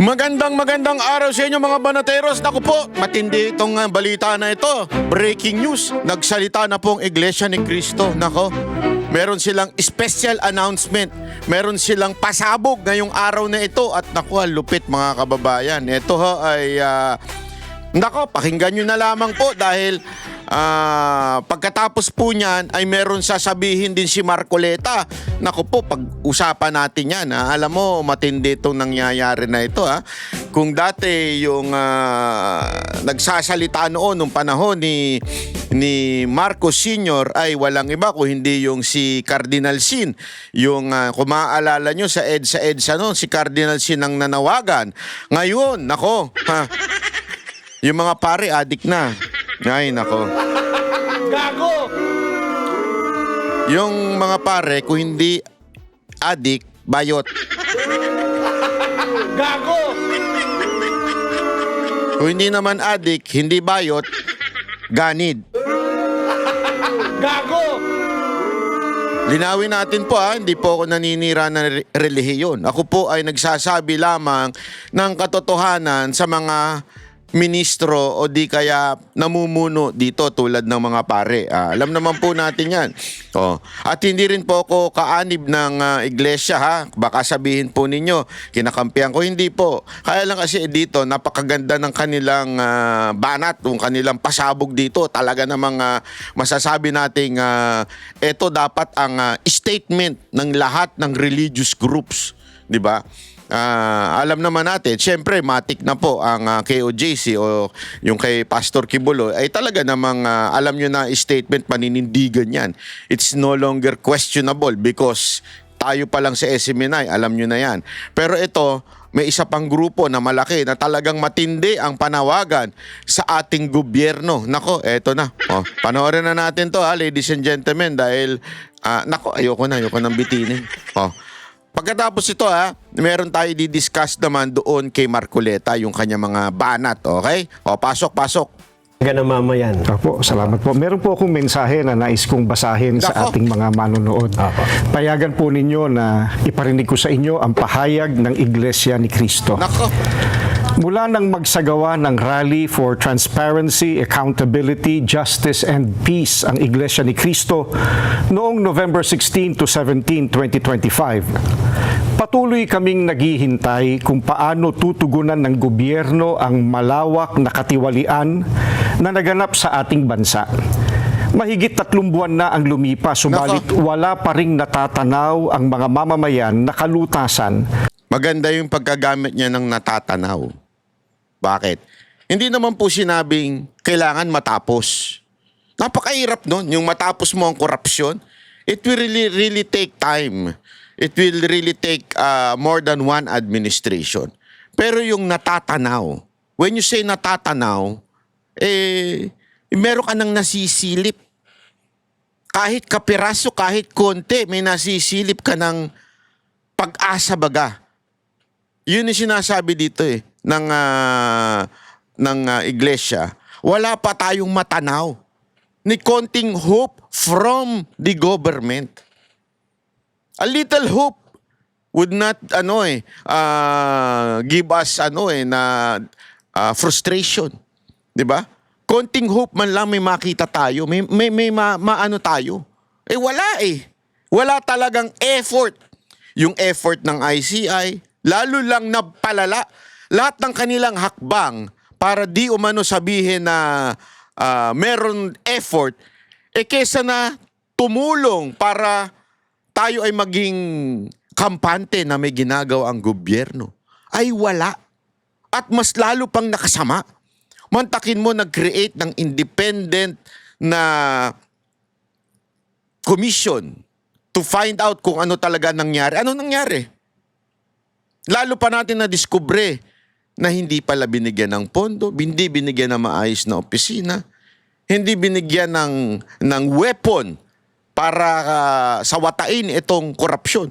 Magandang araw sa inyo mga banateros. Naku po, matindi itong balita na ito. Breaking news, nagsalita na pong Iglesia ni Cristo. Nako, meron silang special announcement. Meron silang pasabog ngayong araw na ito. At naku, lupit mga kababayan. Ito ho ay, nako, pakinggan nyo na lamang po dahil pagkatapos po niyan ay meron sasabihin din si Marcoleta. Naku po, pag-usapan natin yan. Alam mo, matindi itong nangyayari na ito. Kung dati yung nagsasalita noon nung panahon ni Marcos Sr. ay walang iba kung hindi yung si Cardinal Sin. Yung kung maaalala nyo sa EDSA noon, si Cardinal Sin ang nanawagan. Ngayon, nako, yung mga pare adik na. Ay, nako. Gago! Yung mga pare, kung hindi adik, bayot. Gago! Kung hindi naman adik, hindi bayot, ganid. Gago! Linawin natin po hindi po ako naninira ng relihiyon. Ako po ay nagsasabi lamang ng katotohanan sa mga ministro o di kaya namumuno dito tulad ng mga pare. Alam naman po natin yan. At hindi rin po ako kaanib ng iglesia Baka sabihin po ninyo, kinakampihan ko. Hindi po. Kaya lang kasi dito, napakaganda ng kanilang banat, yung kanilang pasabog dito. Talaga namang masasabi nating ito dapat ang statement ng lahat ng religious groups. Diba? Alam naman natin, syempre matik na po ang KOJC o yung kay Pastor Kibulo ay talaga namang alam nyo na statement, paninindigan yan. It's no longer questionable because tayo pa lang sa SMNI, alam nyo na yan. Pero ito, may isa pang grupo na malaki na talagang matindi ang panawagan sa ating gobyerno. Nako, eto na. Panoorin na natin to ladies and gentlemen dahil, nako, ayoko nang bitinin. Pagkatapos ito meron tayo di-discuss naman doon kay Marcoleta yung kanya mga banat, okay? Pasok. Gana mamayan. Opo, salamat po. Meron po akong mensahe na nais kong basahin sa ating mga manonood. Payagan po ninyo na iparinig ko sa inyo ang pahayag ng Iglesia ni Cristo. Nako. Mula nang magsagawa ng Rally for Transparency, Accountability, Justice and Peace ang Iglesia ni Cristo noong November 16 to 17, 2025, patuloy kaming naghihintay kung paano tutugunan ng gobyerno ang malawak na katiwalian na naganap sa ating bansa. Mahigit 3 buwan na ang lumipas, subalit wala pa ring natatanaw ang mga mamamayan na kalutasan. Maganda yung pagkagamit niya ng natatanaw. Bakit? Hindi naman po sinabing kailangan matapos. Napakahirap nun, yung matapos mo ang korupsyon. It will really take time. It will really take more than one administration. Pero yung natatanaw, when you say natatanaw, meron ka nang nasisilip. Kahit kapiraso, kahit konti, may nasisilip ka ng pag-asa baga. Yun yung sinasabi dito ng iglesia. Wala pa tayong matanaw ni konting hope from the government. A little hope would not give us frustration. 'Di ba? Konting hope man lang may makita tayo, may maano tayo. Wala Wala talagang effort. Yung effort ng ICI lalo lang napalala lahat ng kanilang hakbang para di umano sabihin na meron effort, kesa na tumulong para tayo ay maging kampante na may ginagawa ang gobyerno, ay wala. At mas lalo pang nakasama. Mantakin mo nag-create ng independent na commission to find out kung ano talaga nangyari. Ano nangyari? Lalo pa natin na-discover na hindi pala binigyan ng pondo, hindi binigyan ng maayos na opisina, hindi binigyan ng weapon para sawatain itong korupsyon.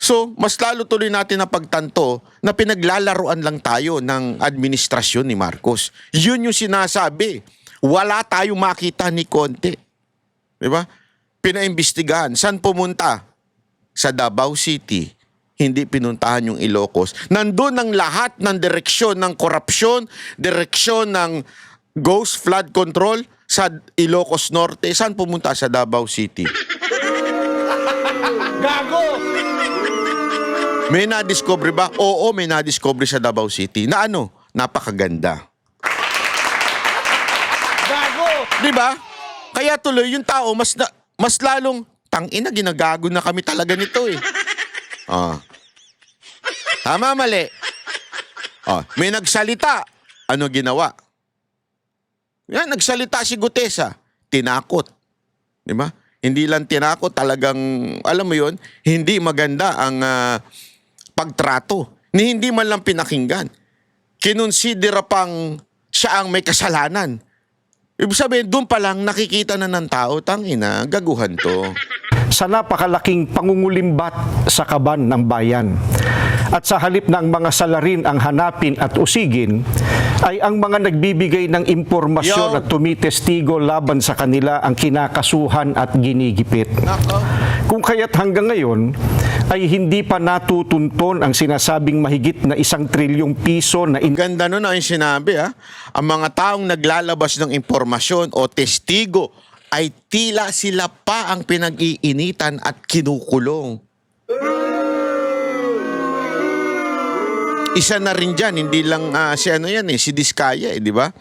So, mas lalo tuloy natin na pagtanto na pinaglalaruan lang tayo ng administrasyon ni Marcos. Yun yung sinasabi. Wala tayong makita ni Conte. Diba? Pinaimbestigahan. Saan pumunta? Sa Davao City. hindi pinuntahan yung Ilocos. Nandun ang lahat ng direksyon ng korupsyon, direksyon ng ghost flood control sa Ilocos Norte. Saan pumunta? Sa Davao City. Gago! May na-discover ba? Oo, may na-discover sa Davao City. Na ano? Napakaganda. Gago! Di ba? Kaya tuloy yung tao mas lalong tangina, ginagago na kami talaga nito eh. Tama, mali. May nagsalita. Ano ginawa? Yan, nagsalita si Gutesa. Tinakot. Di ba? Hindi lang tinakot, talagang, alam mo yun, hindi maganda ang pagtrato. Hindi man lang pinakinggan. Kinonsidera pang siya ang may kasalanan. Ibig sabihin, doon pa lang nakikita na ng tao, tangina, gaguhan to. Sa napakalaking pangungulimbat sa kaban ng bayan. At sa halip na ang mga salarin ang hanapin at usigin, ay ang mga nagbibigay ng impormasyon at tumitestigo laban sa kanila ang kinakasuhan at ginigipit. Kung kaya't hanggang ngayon, ay hindi pa natutunton ang sinasabing mahigit na 1 trilyong piso na Ganda nun ang sinabi, ha? Ang mga taong naglalabas ng impormasyon o testigo ay tila sila pa ang pinag-iinitan at kinukulong. Isa na rin dyan, hindi lang si ano yan si Diskaya, di ba?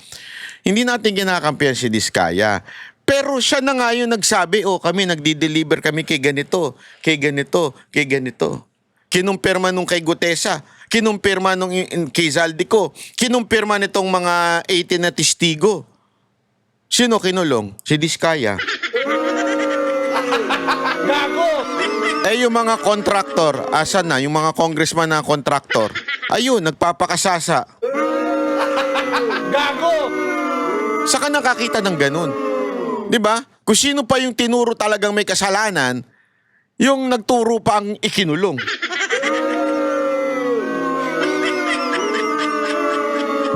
Hindi natin kinakampihan si Diskaya. Pero siya na nga yung nagsabi, kami nagdi-deliver kami kay ganito, kay ganito, kay ganito. Kinumpirma nung kay Gutesa, kinumpirma nung kay Zaldico, kinumpirma nitong mga 18 na testigo. Sino kinulong? Si Diskaya. Gago! Yung mga kontraktor, asan na? Yung mga congressman na kontraktor, ayun, nagpapakasasa. Gago! Saka nakakita ng ganun. 'Di ba? Kung sino pa yung tinuro talagang may kasalanan, yung nagturo pa ang ikinulong.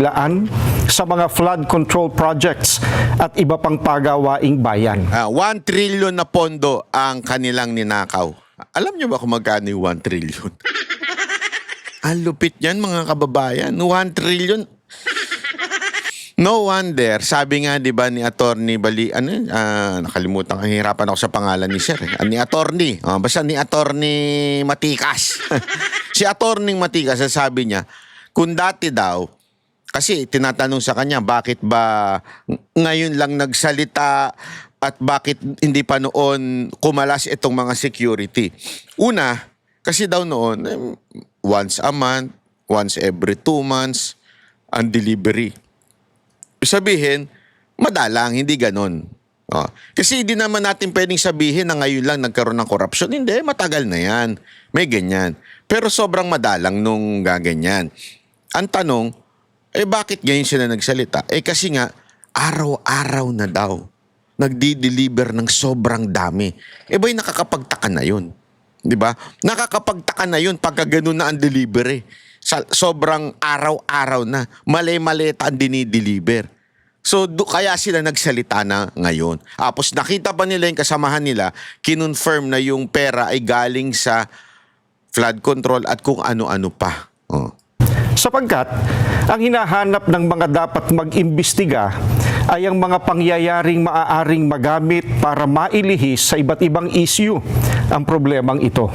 laan sa mga flood control projects at iba pang pagawaing bayan. 1 trillion na pondo ang kanilang ninakaw. Alam niyo ba kung magkano yung 1 trillion? Ang lupit niyan, mga kababayan. 1 trillion. No wonder, sabi nga 'di ba ni Attorney Bali, nakalimutan, hihirapan ako sa pangalan ni Sir. Ni Attorney, basta ni Attorney Matikas. Si Attorney Matikas, sabi niya, kung dati daw, kasi tinatanong sa kanya, bakit ba ngayon lang nagsalita at bakit hindi pa noon kumalas itong mga security? Una, kasi daw noon, once a month, once every 2 months, ang delivery. Sabihin, madalang, hindi ganon. Kasi hindi naman natin pwedeng sabihin na ngayon lang nagkaroon ng korupsyon. Hindi, matagal na yan. May ganyan. Pero sobrang madalang nung gaganyan. Ang tanong, bakit ngayon sila nagsalita? Kasi nga, araw-araw na daw. Nagdi-deliver ng sobrang dami. Ba'y nakakapagtaka na yun? Di ba? Nakakapagtaka na yun pagka ganun na ang delivery. Sobrang araw-araw na. Mali-maleta ang dinideliver. So, kaya sila nagsalita na ngayon. Tapos nakita pa nila yung kasamahan nila, kinonfirm na yung pera ay galing sa flood control at kung ano-ano pa. Sapagkat, ang hinahanap ng mga dapat mag-imbestiga ay ang mga pangyayaring maaaring magamit para mailihis sa iba't ibang issue ang problemang ito.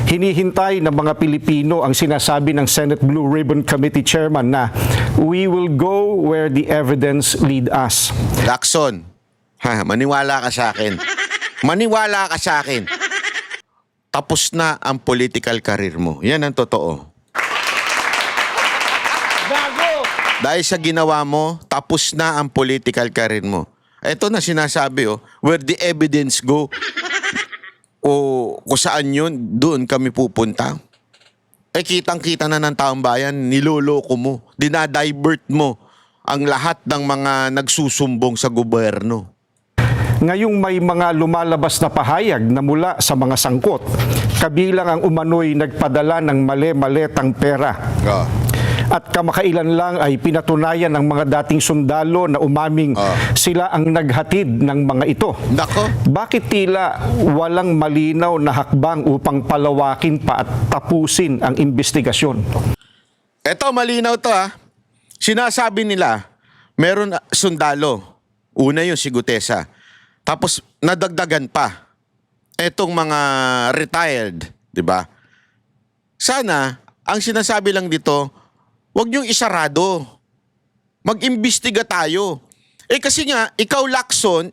Hinihintay ng mga Pilipino ang sinasabi ng Senate Blue Ribbon Committee Chairman na we will go where the evidence lead us. Lacson, maniwala ka sa akin. Maniwala ka sa akin. Tapos na ang political career mo. Yan ang totoo. Gago! Dahil sa ginawa mo, tapos na ang political career mo. Ito na sinasabi, where the evidence go. O kung saan yun, doon kami pupunta. Kitang-kita na ng taong bayan, niloloko mo, dinadivert mo ang lahat ng mga nagsusumbong sa gobyerno. Ngayong may mga lumalabas na pahayag na mula sa mga sangkot, kabilang ang umano'y nagpadala ng mali-maletang pera. At kamakailan lang ay pinatunayan ng mga dating sundalo na umaming sila ang naghatid ng mga ito. Nako. Bakit tila walang malinaw na hakbang upang palawakin pa at tapusin ang investigasyon? Eto, malinaw to ha. Sinasabi nila, meron sundalo. Una yun si Gutesa. Tapos nadagdagan pa. Etong mga retired, di ba? Sana, ang sinasabi lang dito, huwag niyong isarado. Mag-imbestiga tayo. Kasi nga, ikaw Lacson,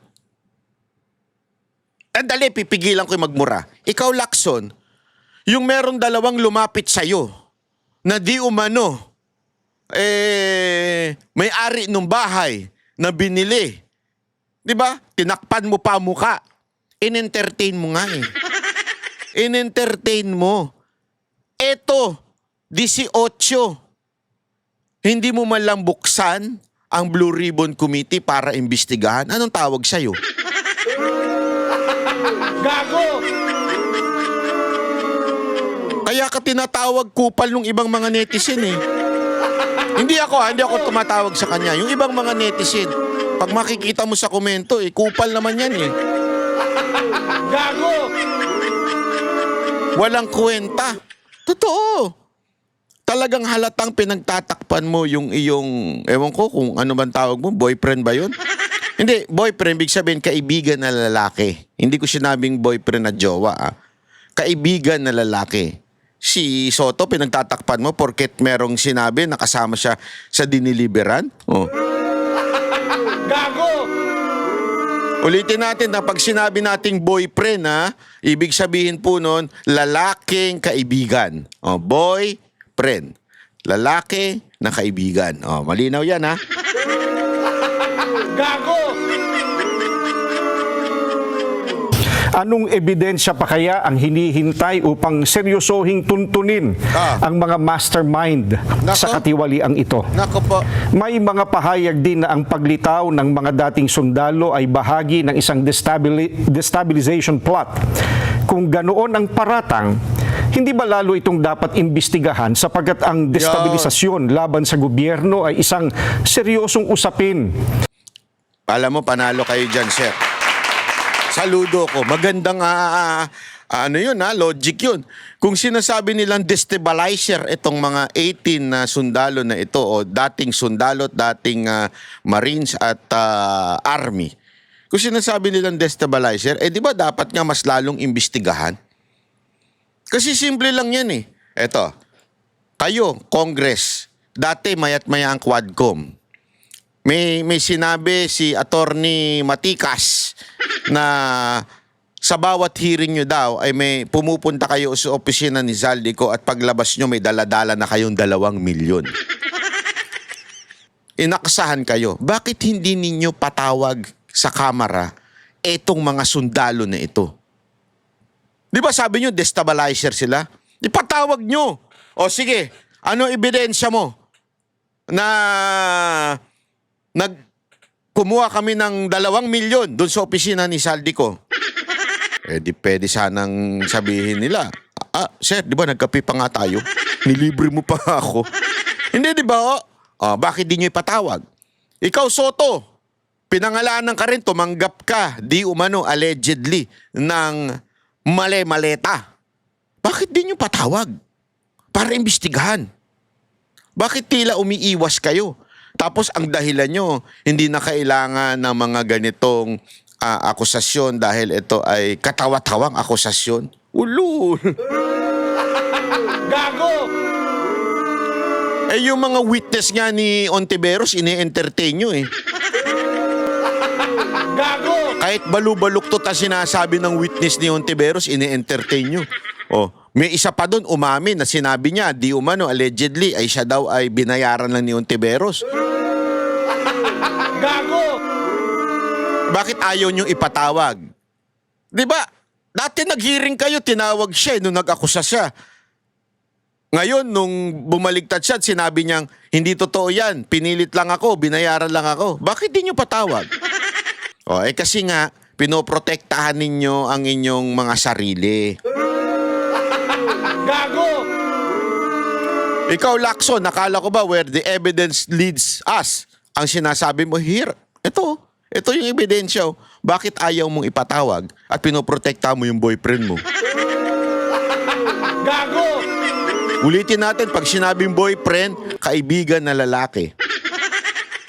dali, pipigilan ko yung magmura. Ikaw Lacson, yung meron dalawang lumapit sa'yo na di umano, may-ari ng bahay na binili. Di ba? Tinakpan mo pa muka. In-entertain mo nga eh. In-entertain mo. Eto, 18. Hindi mo man lang buksan ang Blue Ribbon Committee para imbestigahan. Anong tawag sa'yo? Gago! Kaya ka tinatawag kupal ng ibang mga netizen eh. Hindi ako tumatawag sa kanya. Yung ibang mga netizen, pag makikita mo sa komento kupal naman yan eh. Gago! Walang kwenta. Totoo. Talagang halatang pinagtatakpan mo yung iyong, ewan ko kung ano bang tawag mo, boyfriend ba yun? Hindi, boyfriend, big sabihin, kaibigan na lalaki. Hindi ko sinabing boyfriend na jowa. Kaibigan na lalaki. Si Soto, pinagtatakpan mo porket merong sinabi na kasama siya sa diniliberan. Oh. Gago! Ulitin natin na pag sinabi nating boyfriend, ibig sabihin po nun, lalaking kaibigan. Oh, boyfriend. Lalaki na kaibigan. Oh, malinaw yan ha. Gago! Anong ebidensya pa kaya ang hinihintay upang seryosohing tuntunin ang mga mastermind sa katiwaliang ito? Nako po. May mga pahayag din na ang paglitaw ng mga dating sundalo ay bahagi ng isang destabilization plot. Kung ganoon ang paratang, hindi ba lalo itong dapat imbestigahan sapagkat ang destabilisasyon laban sa gobyerno ay isang seryosong usapin? Alam mo, panalo kayo dyan, sir. Saludo ko. Magandang logic yun. Kung sinasabi nilang destabilizer itong mga 18 na sundalo na ito o dating sundalo, dating Marines at Army. Kung sinasabi nilang destabilizer, di ba dapat nga mas lalong imbestigahan? Kasi simple lang yan eh. Eto, kayo, Congress, dati mayat-maya ang Quadcom. May sinabi si Attorney Matikas na sa bawat hearing nyo daw ay may pumupunta kayo sa opisina ni Zaldico at paglabas nyo may daladala na kayong 2 milyon. Inaksahan kayo. Bakit hindi ninyo patawag sa kamera etong mga sundalo na ito? Di ba sabi nyo destabilizer sila? Ipatawag nyo. O sige, ano ebidensya mo na kumuha kami ng 2 milyon doon sa opisina ni Zaldico? Di pwede sanang sabihin nila, sir, di ba nagkape pa nga tayo? Nilibre mo pa ako. Hindi, di ba? Bakit di nyo ipatawag? Ikaw, Soto, pinangalanan ka rin, tumanggap ka, di umano, allegedly, ng male-maleta. Bakit di nyo patawag? Para imbestigahan. Bakit tila umiiwas kayo? Tapos ang dahilan nyo, hindi na kailangan ng mga ganitong akusasyon dahil ito ay katawa-tawang akusasyon. Ulul! Gago! Yung mga witness nga ni Ontiveros, ini-entertain nyo eh. Gago! Kahit balu-baluktot ang sinasabi ng witness ni Ontiveros, ini-entertain nyo. May isa pa doon, umamin na sinabi niya, di umano, allegedly, ay siya daw ay binayaran lang ni Ontiveros. Gago! Bakit ayaw niyong ipatawag? Di ba? Dati nag-hearing kayo, tinawag siya nung nag-akusa siya. Ngayon, nung bumaligtad siya at sinabi niyang, hindi totoo yan, pinilit lang ako, binayaran lang ako. Bakit di niyo patawag? Kasi nga, pinoprotektahan ninyo ang inyong mga sarili. Gago! Ikaw, Lacson, nakala ko ba where the evidence leads us? Ang sinasabi mo, here, ito yung ebidensya. Oh. Bakit ayaw mong ipatawag at pinoprotekta mo yung boyfriend mo? Gago! Ulitin natin, pag sinabing boyfriend, kaibigan na lalaki.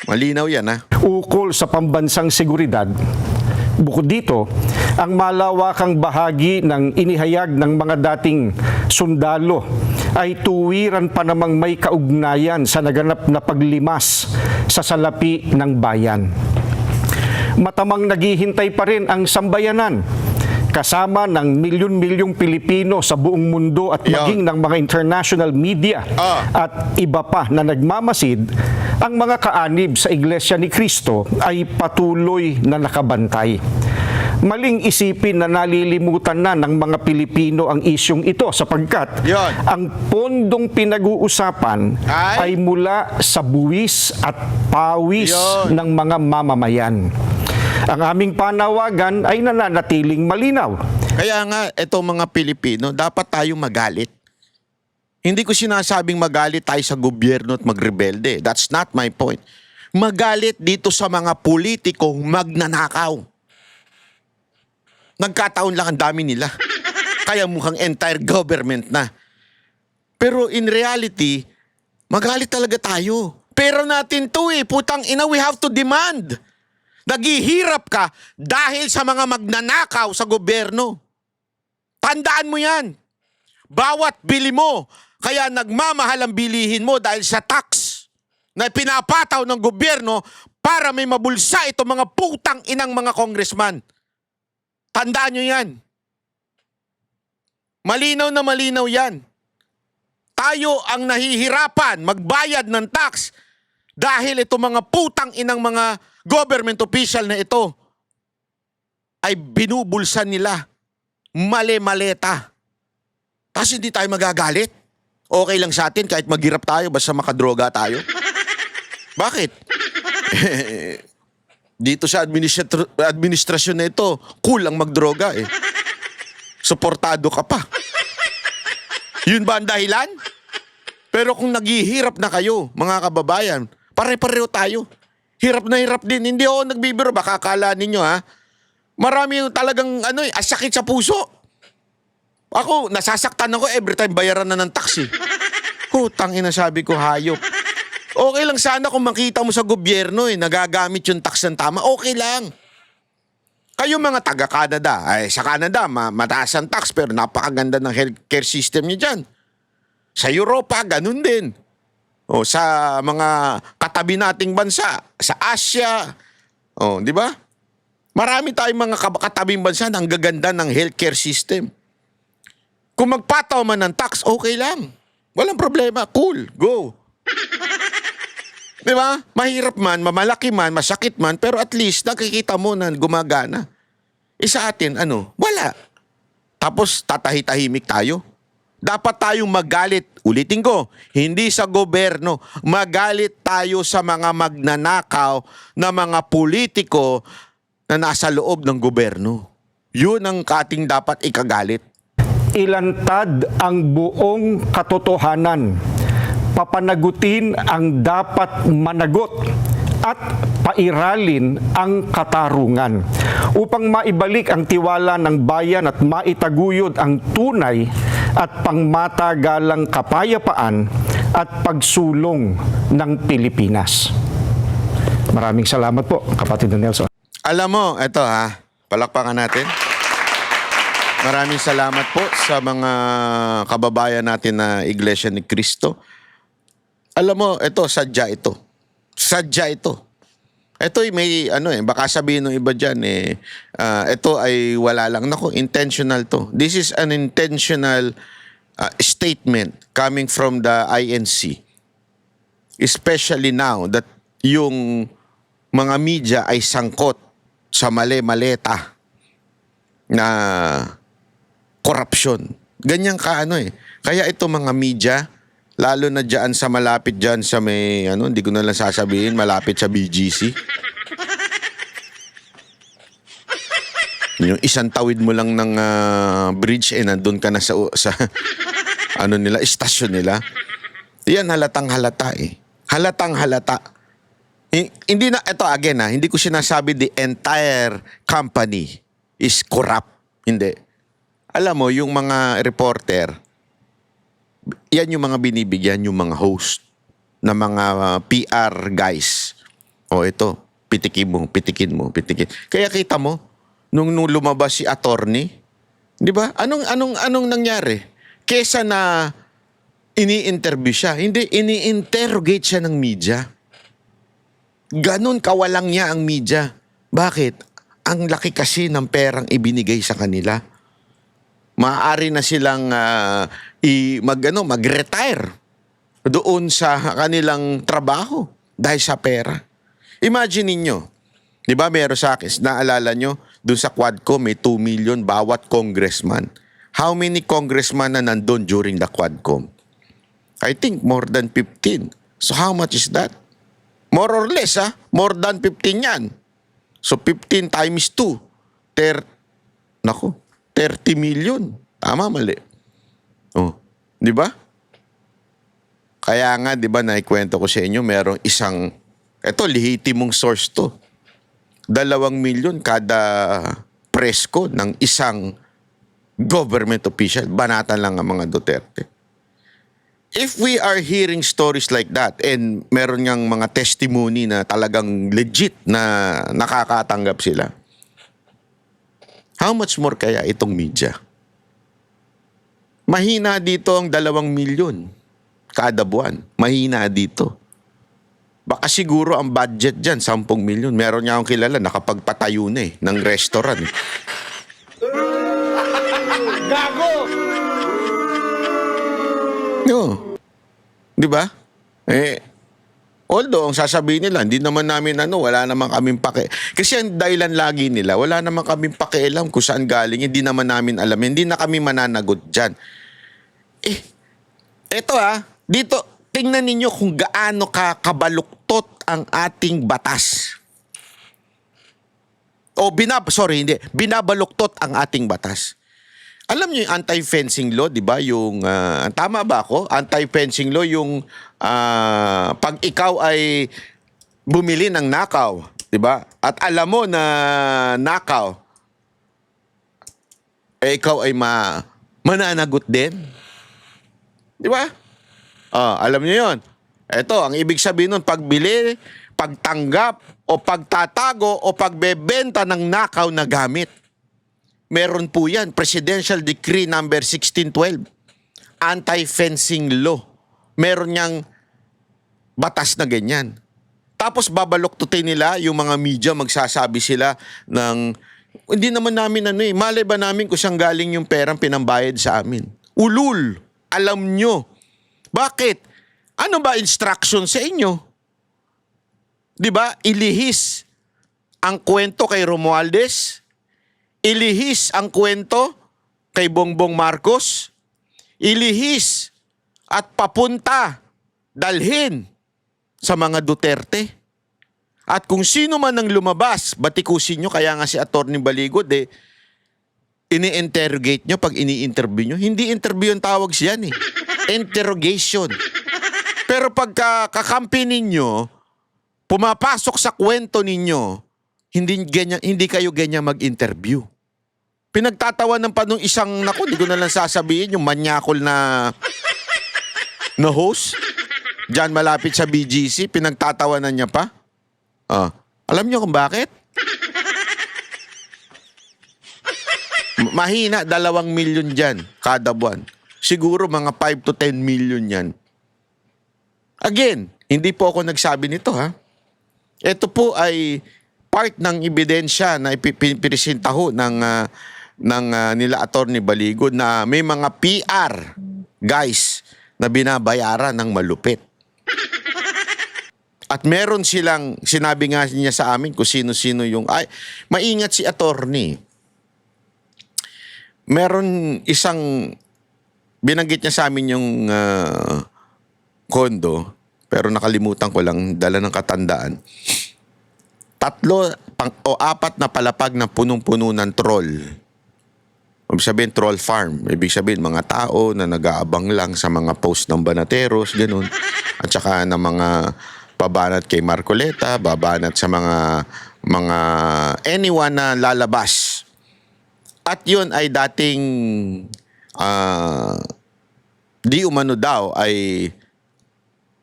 Malinaw yan, ha? Ukol sa pambansang seguridad. Bukod dito, ang malawakang bahagi ng inihayag ng mga dating sundalo ay tuwiran pa namang may kaugnayan sa naganap na paglimas sa salapi ng bayan. Matamang naghihintay pa rin ang sambayanan kasama ng milyon-milyong Pilipino sa buong mundo at maging ng mga international media at iba pa na nagmamasid, ang mga kaanib sa Iglesia ni Cristo ay patuloy na nakabantay. Maling isipin na nalilimutan na ng mga Pilipino ang isyong ito sapagkat ang pondong pinag-uusapan ay mula sa buwis at pawis ng mga mamamayan. Ang aming panawagan ay nananatiling malinaw. Kaya nga, itong mga Pilipino, dapat tayong magalit. Hindi ko sinasabing magalit tayo sa gobyerno at magrebelde. That's not my point. Magalit dito sa mga politikong magnanakaw. Nagkataon lang ang dami nila. Kaya mukhang entire government na. Pero in reality, magalit talaga tayo. Pero natin to putang ina, we have to demand. Naghihirap ka dahil sa mga magnanakaw sa gobyerno. Tandaan mo yan. Bawat bili mo, kaya nagmamahal ang bilihin mo dahil sa tax na pinapataw ng gobyerno para may mabulsa itong mga putang inang mga congressman. Tandaan nyo yan. Malinaw na malinaw yan. Tayo ang nahihirapan magbayad ng tax dahil itong mga putang inang mga government official na ito ay binubulsan nila mali-maleta. Tapos hindi tayo magagalit. Okay lang sa atin kahit maghirap tayo basta makadroga tayo. Bakit? Dito sa administrasyon na ito, cool ang magdroga Suportado ka pa. Yun ba ang dahilan? Pero kung naghihirap na kayo, mga kababayan, pare-pareho tayo. Hirap na hirap din. Hindi ako nagbibiro. Baka akala ninyo marami yung talagang asakit sa puso. Ako, nasasaktan ako every time bayaran na ng taxi. Tangina sabi ko, hayop. Okay lang sana kung makita mo sa gobyerno nagagamit yung tax ng tama. Okay lang. Kayo mga taga-Canada, sa Canada, mataas ang tax pero napakaganda ng healthcare system niyo dyan. Sa Europa, ganun din. O sa mga katabi nating bansa, sa Asia, di ba? Marami tayong mga katabing bansa na ang gaganda ng healthcare system. Kung magpataw man ng tax, okay lang. Walang problema. Cool. Go. Di ba? Mahirap man, mamalaki man, masakit man, pero at least nakikita mo na gumagana. Sa atin, wala. Tapos tatahi-tahimik tayo. Dapat tayong magalit, ulitin ko, hindi sa gobyerno, magalit tayo sa mga magnanakaw na mga politiko na nasa loob ng gobyerno. Yun ang ating dapat ikagalit. Ilantad ang buong katotohanan. Papanagutin ang dapat managot at pairalin ang katarungan upang maibalik ang tiwala ng bayan at maitaguyod ang tunay at pangmatagalang kapayapaan at pagsulong ng Pilipinas. Maraming salamat po, kapatid Nelson. Alam mo, ito palakpakan natin. Maraming salamat po sa mga kababayan natin na Iglesia ni Cristo. Alam mo, ito, sadya ito. Sadya ito. Ito may baka sabihin ng iba dyan ito ay wala lang. Naku, intentional to. This is an intentional statement coming from the INC. Especially now that yung mga media ay sangkot sa mali-maleta na korupsyon. Ganyan ka Kaya ito mga media, lalo na dyan sa malapit dyan sa may, hindi ko na lang sasabihin, malapit sa BGC. Yung isang tawid mo lang ng bridge, nandun ka na sa nila, istasyon nila. Yan halatang halata eh. Halatang halata. Hindi na, ito again hindi ko sinasabi the entire company is corrupt. Hindi. Alam mo, yung mga reporter, yan yung mga binibigyan yung mga host na mga PR guys. O ito, pitikin mo. Kaya kita mo, nung lumabas si attorney, di ba? Anong nangyari? Kesa na ini-interview siya, hindi, ini-interrogate siya ng media. Ganon kawalang niya ang media. Bakit? Ang laki kasi ng perang ibinigay sa kanila. Maaari na silang mag-retire doon sa kanilang trabaho dahil sa pera. Imagine ninyo, di ba meron sa akin, naalala nyo, doon sa Quadcom may 2 million bawat congressman. How many congressman na nandun during the Quadcom? I think more than 15. So how much is that? More or less, more than 15 yan. So 15 times 2, 30 million. Tama, mali. Oh, di ba? Kaya nga, di ba, naikwento ko sa inyo, merong isang, eto, lehitimong source to. 2 million kada presko ng isang government official. Banatan lang ang mga Duterte. If we are hearing stories like that and meron ngang mga testimony na talagang legit na nakakatanggap sila, how much more kaya itong media? Mahina dito ang 2 milyon kada buwan. Mahina dito. Baka siguro ang budget dyan, 10 milyon. Meron niya akong kilala, nakapagpatayo na ng restaurant. Gago! No. Di ba? Although, ang sasabihin nila, hindi naman namin wala naman kaming Kasi ang dahilan lagi nila, wala naman kaming pakialam kung saan galing, hindi naman namin alam, hindi na kami mananagot dyan. Eto dito, tingnan ninyo kung gaano kabaluktot ang ating batas. Binabaluktot ang ating batas. Alam niyo yung anti-fencing law, di ba? Yung, tama ba ako? Anti-fencing law, yung pag ikaw ay bumili ng nakaw, di ba? At alam mo na nakaw, ikaw ay mananagot din. Di ba? Alam niyo yun. Ito, ang ibig sabihin nun, pagbili, pagtanggap, o pagtatago, o pagbebenta ng nakaw na gamit. Meron po yan, Presidential Decree number 1612. Anti-fencing law. Meron niyang batas na ganyan. Tapos babaluktutin nila yung mga media, magsasabi sila ng, hindi naman namin malay ba namin kung saan galing yung perang pinambayad sa amin. Ulul, alam nyo. Bakit? Ano ba instruction sa inyo? Di ba? Ilihis ang kwento kay Romualdez, ilihis ang kwento kay Bongbong Marcos, ilihis at papunta, dalhin sa mga Duterte. At kung sino man ang lumabas, batikusin nyo, kaya nga si Atty. Baligod, ini-interrogate nyo pag ini-interview nyo. Hindi interview ang tawag siyan interrogation. Pero pagka kakampi ninyo, pumapasok sa kwento ninyo, hindi kayo ganyan mag-interview. Pinagtatawanan pa nung isang, hindi ko na lang sasabihin, yung manyakol na host, dyan malapit sa BGC, pinagtatawanan niya pa. Alam niyo kung bakit? Mahina, 2 milyon dyan kada buwan. Siguro mga 5 to 10 million yan. Again, hindi po ako nagsabi nito Ito po ay part ng ebidensya na ipipresenta ng nila Atty. Baligod na may mga PR guys na binabayaran ng malupit. At meron silang, sinabi nga niya sa amin kung sino-sino yung, maingat si attorney. Meron isang, binanggit niya sa amin yung kondo, pero nakalimutan ko lang, dala ng katandaan. 3 o 4 na palapag na punong-puno ng troll. Ibig sabihin, troll farm. Ibig sabihin, mga tao na nag-aabang lang sa mga post ng Banateros, ganun. At saka ng mga pabanat kay Marcoleta, babanat sa mga anyone na lalabas. At yun ay dating di umano daw ay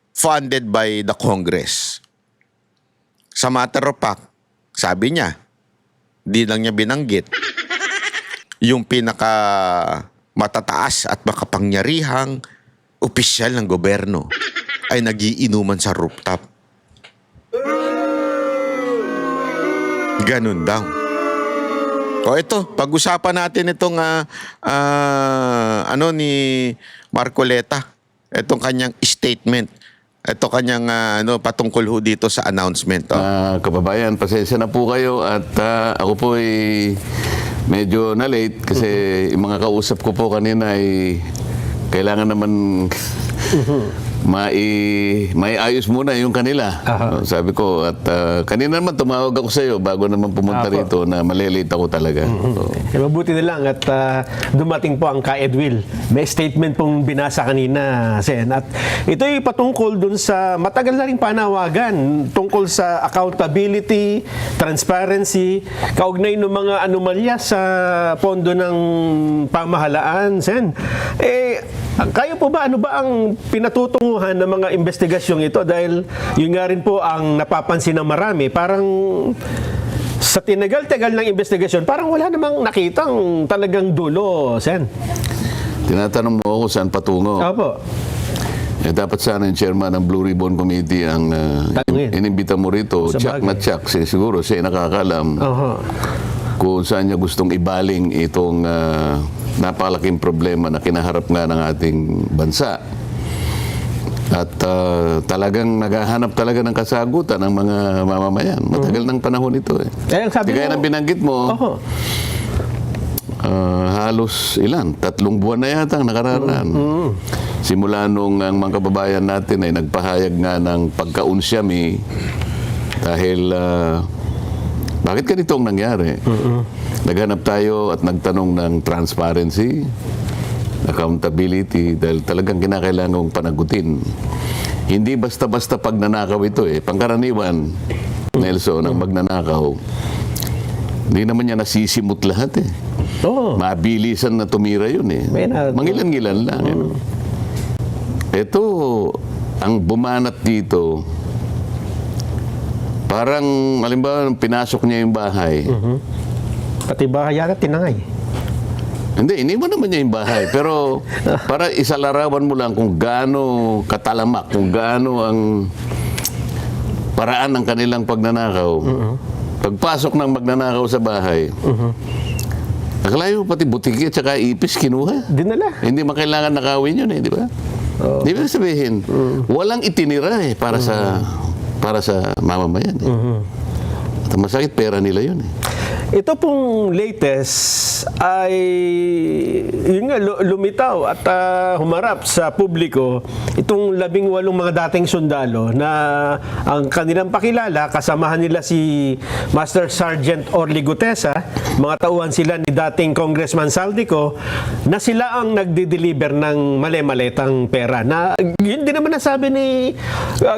funded by the Congress. Sa matter of fact, sabi niya, di lang niya binanggit yung pinaka matataas at makapangyarihang opisyal ng gobyerno ay nagiinuman sa rooftop. Ganun daw. O ito, pag-usapan natin itong ni Marcoleta, itong kanyang statement. Ito kanyang patungkol ho dito sa announcement. Kababayan, pasensya na po kayo at ako po ay medyo na-late kasi yung mga kausap ko po kanina ay kailangan naman maiayos muna yung kanila. Sabi ko, at kanina naman tumawag ako sa iyo bago naman pumunta rito na malilate ako talaga. Mabuti na lang at dumating po ang ka-Edwil. May statement pong binasa kanina, Sen. At ito'y patungkol dun sa matagal na rin panawagan tungkol sa accountability, transparency, kaugnay ng mga anomalya sa pondo ng pamahalaan, Sen. Kayo po ba, ano ba ang pinatutunguhan ng mga investigasyong ito? Dahil yun nga rin po ang napapansin ng marami. Parang sa tinagal-tagal ng investigasyon, parang wala namang nakitang talagang dulo, Sen. Tinatanong mo ako saan patungo. Opo. Dapat sana yung chairman ng Blue Ribbon Committee ang inimbita mo rito. Tsak na tsak. Siguro siya nakakalam kung saan niya gustong ibaling itong napakalaking problema na kinaharap nga ng ating bansa. At talagang naghahanap talaga ng kasagutan ng mga mamamayan. Matagal ng panahon ito eh. Kaya na binanggit mo, halos 3 buwan na yata ang nakararaan. Simula nung ang mga kababayan natin ay nagpahayag nga ng pagkaunsyami dahil bakit ganito ang nangyari? Naghanap tayo at nagtanong ng transparency, accountability, dahil talagang kinakailangang panagutin. Hindi basta-basta pagnanakaw ito eh. Pangkaraniwan, Nelson, ang magnanakaw, hindi naman niya nasisimot lahat eh. Mabilisan na tumira yun eh. Mangilan-ngilan lang. Ito, ang bumanat dito, parang, halimbawa, pinasok niya yung bahay. Pati bahay yata tinangay. Hindi, iniwan naman niya yung bahay. Pero para isalarawan mo lang kung gaano katalamak, kung gaano ang paraan ng kanilang pagnanakaw. Pagpasok ng magnanakaw sa bahay, nakalayo pati butiki at saka ipis kinuha. Dinala. Hindi makailangan nakawin yun eh, di ba? Di ba sabihin, walang itinira eh para sa mamamayan eh. At masakit pera nila yun eh. Ito pong latest ay yun nga, lumitaw at humarap sa publiko itong 18 mga dating sundalo na ang kanilang pakilala, kasamahan nila si Master Sergeant Orly Gutesa, mga tauhan sila ni dating Congressman Saldico, na sila ang nagdi-deliver ng mali-malitang pera. Na yun din naman nasabi ni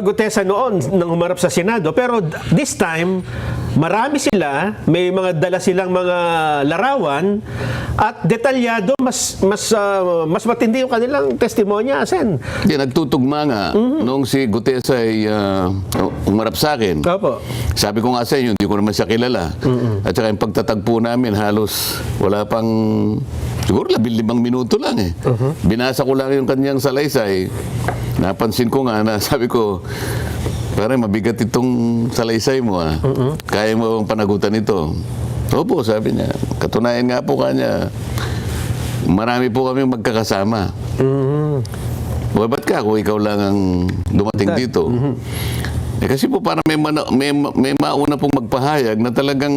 Gutesa noon nang humarap sa Senado, pero this time marami sila, may mga dala silang mga larawan at detalyado, mas matindi yung kanilang testimonya, Sen. Hindi, nagtutugma nga nung si Gutesa ay umarap sa akin. Opo. Sabi ko nga sa inyo, hindi ko naman siya kilala. At saka yung pagtatagpo namin, halos wala pang siguro 15 minuto lang eh. Binasa ko lang yung kanyang salaysay. Napansin ko nga na sabi ko, parang mabigat itong salaysay mo ah. Kaya mo bang panagutan ito? Opo, sabi niya. Katunayan nga po kanya, marami po kami magkakasama. Ba't ka kung ikaw lang ang dumating dito? Kasi po parang may mauna pong magpahayag na talagang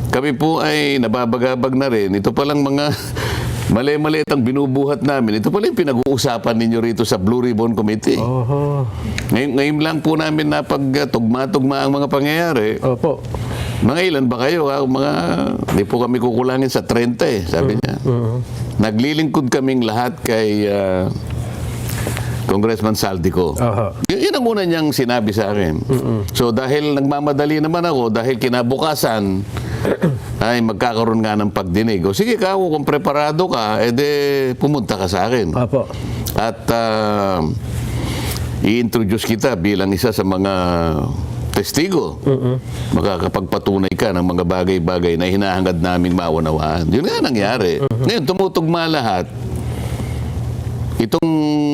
kami po ay nababagabag na rin. Ito palang mga mali-mali ang binubuhat namin. Ito pala yung pinag-uusapan ninyo rito sa Blue Ribbon Committee. Ngayon lang po namin napagtugma-tugma ang mga pangyayari. Opo. Mga ilan ba kayo? Di po kami kukulangin sa 30 eh, sabi niya. Naglilingkod kaming lahat kay Congressman Saldico. Yun ang una niyang sinabi sa akin. So dahil nagmamadali naman ako, dahil kinabukasan ay magkakaroon nga ng pagdinig. O sige ka, kung preparado ka, edi pumunta ka sa akin. Opo. At i-introduce kita bilang isa sa mga testigo. Makakapagpatunay ka ng mga bagay-bagay na hinahangad naming maunawaan. Yun nga nangyari. Ngayon, tumutugma lahat. Itong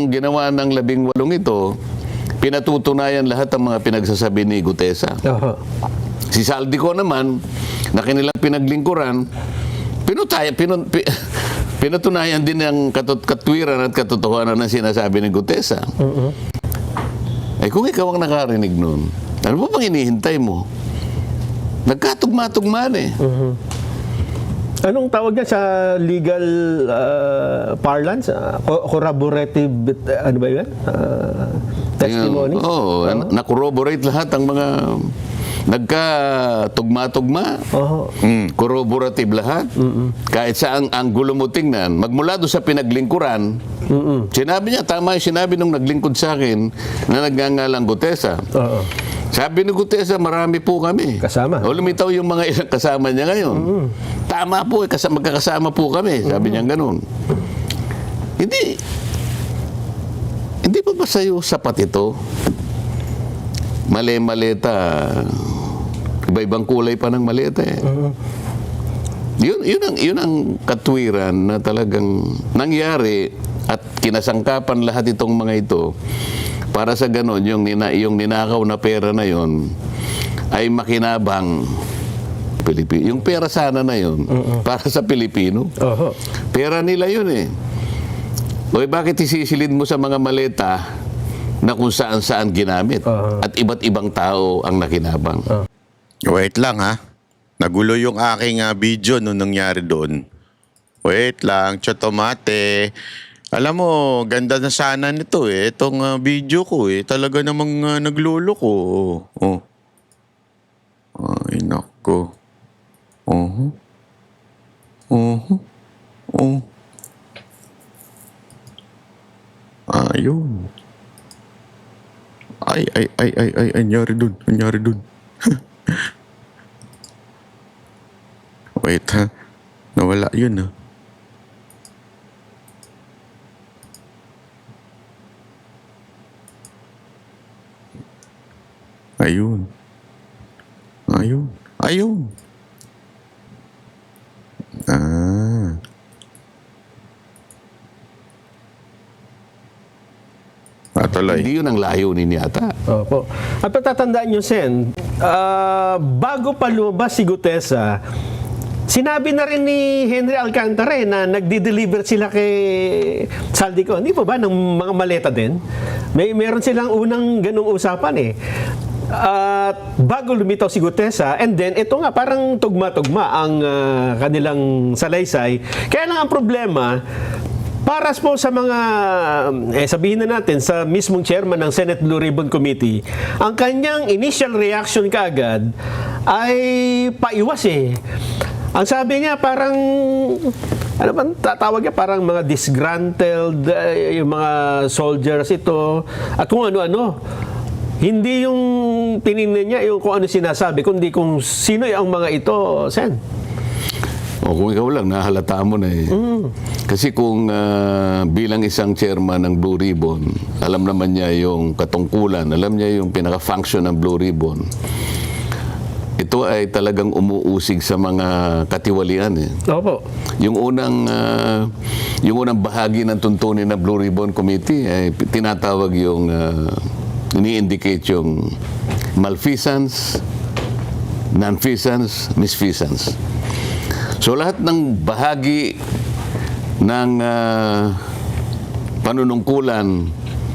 ginawa ng 18 ito, pinatutunayan lahat ang mga pinagsasabi ni Gutesa. Si Saldico naman, na kanilang pinaglingkuran, pinatunayan din ang katwiran at katotohanan ng sinasabi ni Gutesa. Eh kung ikaw ang nakarinig nun, ano ba bang hinihintay mo? Nagkatugma-tugma na eh. Anong tawag niya sa legal parlance? Corroborative, ano ba yun? Testimony? Oo, na-corroborate lahat ang mga nagkatugma-tugma. Corroborative lahat. Kahit sa ang anggulo mo tingnan, magmula doon sa pinaglingkuran, sinabi niya, tama yung sinabi nung naglingkod sa akin na nagngangalang Gutesa. Sabi ni Gutesa, marami po kami. Kasama. O lumitaw yung mga ilang kasama niya ngayon. Tama po, magkakasama po kami. Sabi niya ganun. Hindi pa ba sa'yo sapat ito? Mali-maleta. Iba-ibang kulay pa ng maleta eh. Yun ang katwiran na talagang nangyari at kinasangkapan lahat itong mga ito para sa ganon, yung ninakaw na pera na yon ay makinabang Pilipino. Yung pera sana na yon para sa Pilipino. Pera nila yun eh. O bakit isisilid mo sa mga maleta na kung saan-saan ginamit at iba't ibang tao ang nakinabang? Wait lang ha. Nagulo yung aking video nung nangyari doon. Wait lang, Chotomate. Alam mo, ganda na sana nito eh. Itong video ko eh. Talaga namang naglolo ko. Oh. Ay, nako. Ayun. Ay, anyari dun. Wait ha. Nawala yun ha. Ayun. Tuloy. Hindi yun ang layunin yata. Opo. At patatandaan nyo, Sen, bago pa lumabas si Gutesa, sinabi na rin ni Henry Alcantara na nagdi-deliver sila kay Saldico. Hindi pa ba ng mga maleta din? Meron silang unang ganung usapan eh. At bago lumitaw si Gutesa, and then ito nga parang tugma-tugma ang kanilang salaysay. Kaya lang ang problema, para po sa mga, sabihin na natin, sa mismong chairman ng Senate Blue Ribbon Committee, ang kanyang initial reaction kaagad ay paiwas eh. Ang sabi niya parang, ano ba tatawag niya, parang mga disgruntled, yung mga soldiers ito, at kung ano-ano. Hindi yung tinignan niya yung kung ano sinasabi, kundi kung sino ang mga ito, Sen. O kung ikaw lang, nahalata mo na eh. Kasi kung bilang isang chairman ng Blue Ribbon, alam naman niya yung katungkulan, alam niya yung pinaka-function ng Blue Ribbon. Ito ay talagang umuusig sa mga katiwalian eh. Opo. Yung unang bahagi ng tuntunin ng Blue Ribbon Committee ay tinatawag yung ini-indicate yung malfeasance, nonfeasance, misfeasance. So lahat ng bahagi ng panunungkulan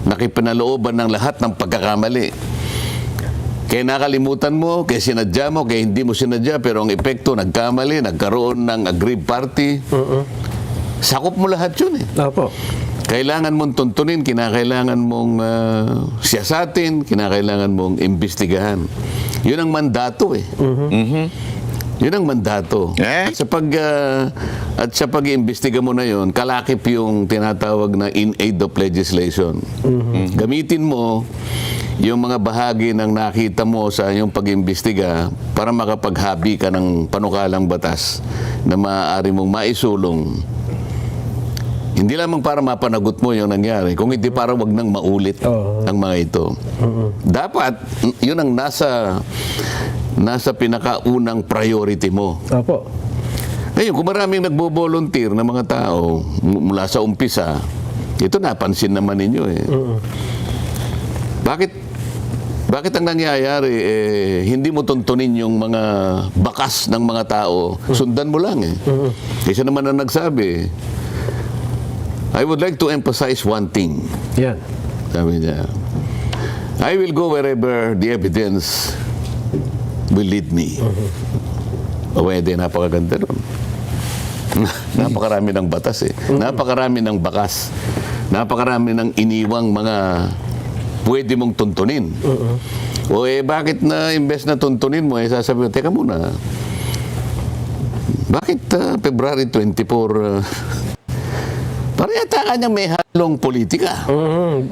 nakipinalooban ng lahat ng pagkakamali. Kaya nakalimutan mo, kaya sinadya mo, kaya hindi mo sinadya, pero ang epekto, nagkamali, nagkaroon ng aggrieved party. Sakop mo lahat yun eh. Opo. kailangan mong tuntunin, kinakailangan mong siyasatin, kinakailangan mong imbestigahan. Yun ang mandato eh. Yun ang mandato. Eh? At sa pag-iimbestiga mo na yun, kalakip yung tinatawag na in aid of legislation. Gamitin mo yung mga bahagi ng nakita mo sa iyong pag-iimbestiga para makapaghabi ka ng panukalang batas na maaari mong maisulong. Hindi lamang para mapanagot mo yung nangyari, kung hindi para wag nang maulit ang mga ito. Dapat, yun ang nasa pinakaunang priority mo. Opo. Ngayon, kung maraming nagbo-volunteer na mga tao mula sa umpisa, ito napansin naman ninyo eh. Bakit ang nangyayari, hindi mo tuntunin yung mga bakas ng mga tao, sundan mo lang eh. Kasi naman ang nagsabi, I would like to emphasize one thing. Yan. Sabi niya, I will go wherever the evidence will lead me. Pwede, napakaganda nun. Napakarami ng batas eh. Napakarami ng bakas. Napakarami ng iniwang mga pwede mong tuntunin. O bakit na imbes na tuntunin mo, sasabi mo, teka muna, bakit February 24, parang yata kanyang may halong politika.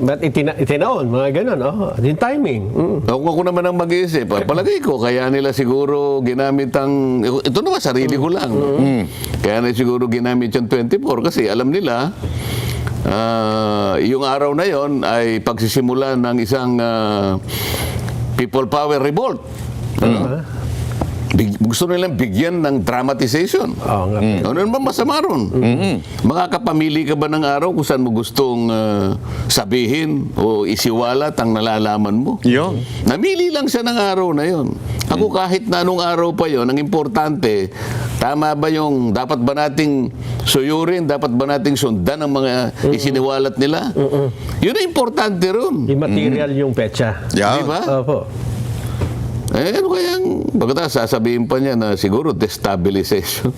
Ba't itinaon? Mga ganun. Yung timing. Kung ako naman ang mag-iisip, palagay ko, kaya nila siguro ginamit ang, ito naman, sarili ko lang. Kaya nila siguro ginamit yung 24 kasi alam nila, yung araw na yon ay pagsisimula ng isang people power revolt. Gusto nilang bigyan ng dramatization. Ano naman masama ron? Makakapamili ka ba ng araw kung saan mo gustong sabihin o isiwalat ang nalalaman mo? Yun. Namili lang siya ng araw na yon. Ako kahit na anong araw pa yon, ang importante, tama ba yung dapat ba nating suyurin, dapat ba nating sundan ang mga isiniwalat nila? Yun ang importante ron. Yung material yung petsa. Yeah. Di ba? Opo. Ano kayang, pagkatapos sasabihin pa niya na siguro destabilization.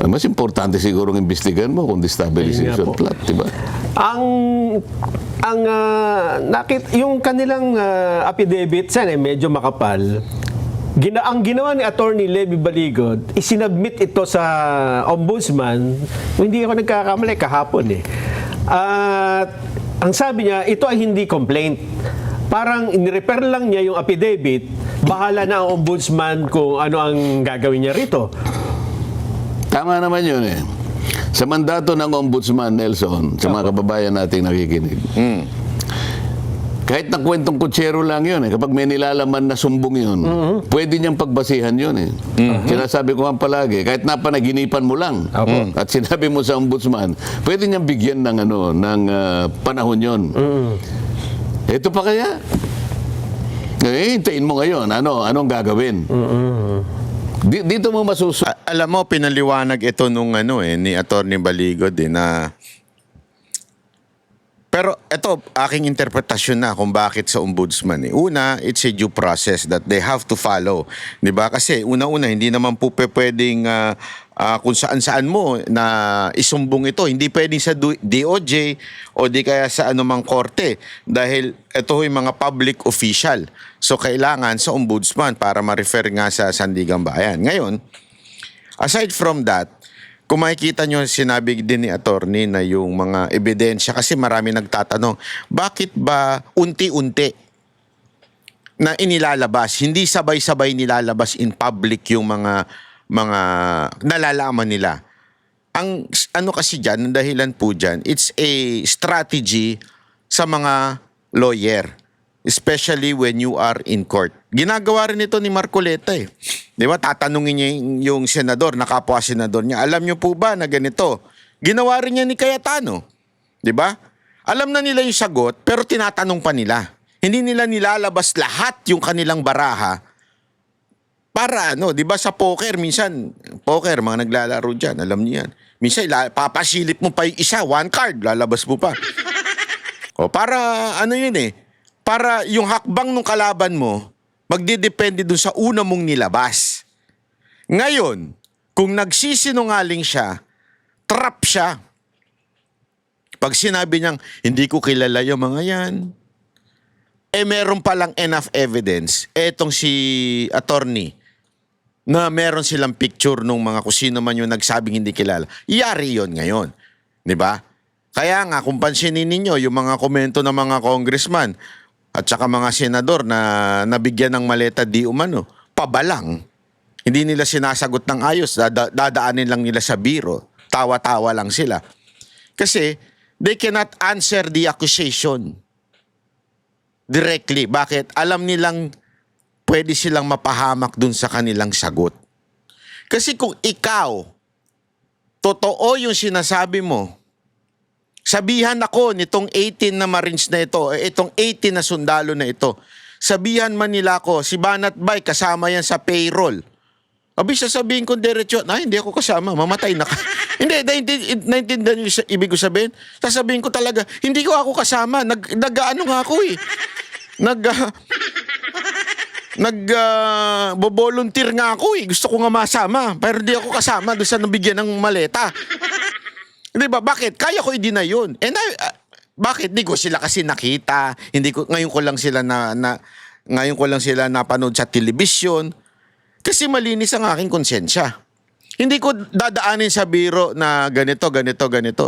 Mas importante siguro ang imbestigan mo kung destabilization Ayun nga po. plot, di ba? Yung kanilang affidavit, sana medyo makapal. Ang ginawa ni Attorney Levy Baligod, isinabmit ito sa ombudsman, hindi ako nagkakamali, kahapon eh. At ang sabi niya, ito ay hindi complaint. Parang in-repair lang niya yung affidavit, bahala na ang ombudsman kung ano ang gagawin niya rito. Tama naman yun eh. Sa mandato ng ombudsman, Nelson, sa mga kababayan nating nakikinig, kahit na kwentong kutsero lang yun eh, kapag may nilalaman na sumbong yun, pwede niyang pagbasihan yun eh. Sinasabi ko nga palagi, kahit napanaginipan mo lang, at sinabi mo sa ombudsman, pwede niyang bigyan ng panahon yun. Ito pa kaya? Hintayin mo ngayon, anong gagawin? Dito mo Alam mo, pinaliwanag ito nung ni Attorney Baligod na pero ito, aking interpretasyon na kung bakit sa ombudsman. Una, it's a due process that they have to follow. Diba? Kasi una-una, hindi naman po pwedeng kung saan-saan mo na isumbong ito. Hindi pwedeng sa DOJ o di kaya sa anumang korte. Dahil ito yung mga public official. So, kailangan sa ombudsman para ma-refer nga sa Sandigang Bayan. Ngayon, aside from that, kung makikita nyo, sinabi din ni attorney na yung mga ebidensya, kasi marami nagtatanong, bakit ba unti-unti na inilalabas, hindi sabay-sabay nilalabas in public yung mga nalalaman nila? Ang kasi dyan, ang dahilan po dyan, it's a strategy sa mga lawyer, especially when you are in court. Ginagawa rin ito ni Marcoleta eh. Di ba? Tatanungin niya yung senador, nakapwa senador niya, alam niyo po ba na ganito? Ginawa rin niya ni Cayetano. Di ba? Alam na nila yung sagot, pero tinatanong pa nila. Hindi nila nilalabas lahat yung kanilang baraha para di ba sa poker, minsan, mga naglalaro dyan, alam niyo yan. Minsan, papasilip mo pa yung isa, one card, lalabas mo pa. O para, yun eh, para yung hakbang ng kalaban mo, magdidepende dun sa una mong nilabas. Ngayon, kung nagsisinungaling siya, trap siya. Pag sinabi niyang, hindi ko kilala yung mga yan, meron palang enough evidence, etong si attorney, na meron silang picture nung mga kung sino man yung nagsabing hindi kilala. Yari yon ngayon. Di ba? Kaya nga, kung pansinin ninyo, yung mga komento ng mga congressman at saka mga senador na nabigyan ng maleta di umano, pabalang. Hindi nila sinasagot ng ayos, dadaanin lang nila sa biro. Tawa-tawa lang sila. Kasi, they cannot answer the accusation directly. Bakit? Alam nilang pwede silang mapahamak dun sa kanilang sagot. Kasi kung ikaw, totoo yung sinasabi mo, sabihan ako nitong 18 na Marines na ito, itong 18 na sundalo na ito, sabihan man nila ako, si Banat Bay, kasama yan sa payroll. Abi, sasabihin ko diretso, hindi ako kasama, mamatay na ka. Hindi, naintindihan niyo ibig ko sabihin? Sasabihin ko talaga, hindi ko ako kasama, nag-ano nga ako eh. Volunteer nga ako eh. Gusto ko nga masama. Pero di ako kasama doon sa nabigyan ng maleta. Di ba? Bakit? Kaya ko i-deny yun. Bakit? Di ko sila kasi nakita. Ngayon ko lang sila napanood sa telebisyon. Kasi malinis ang aking konsensya. Hindi ko dadaanin sa biro na ganito.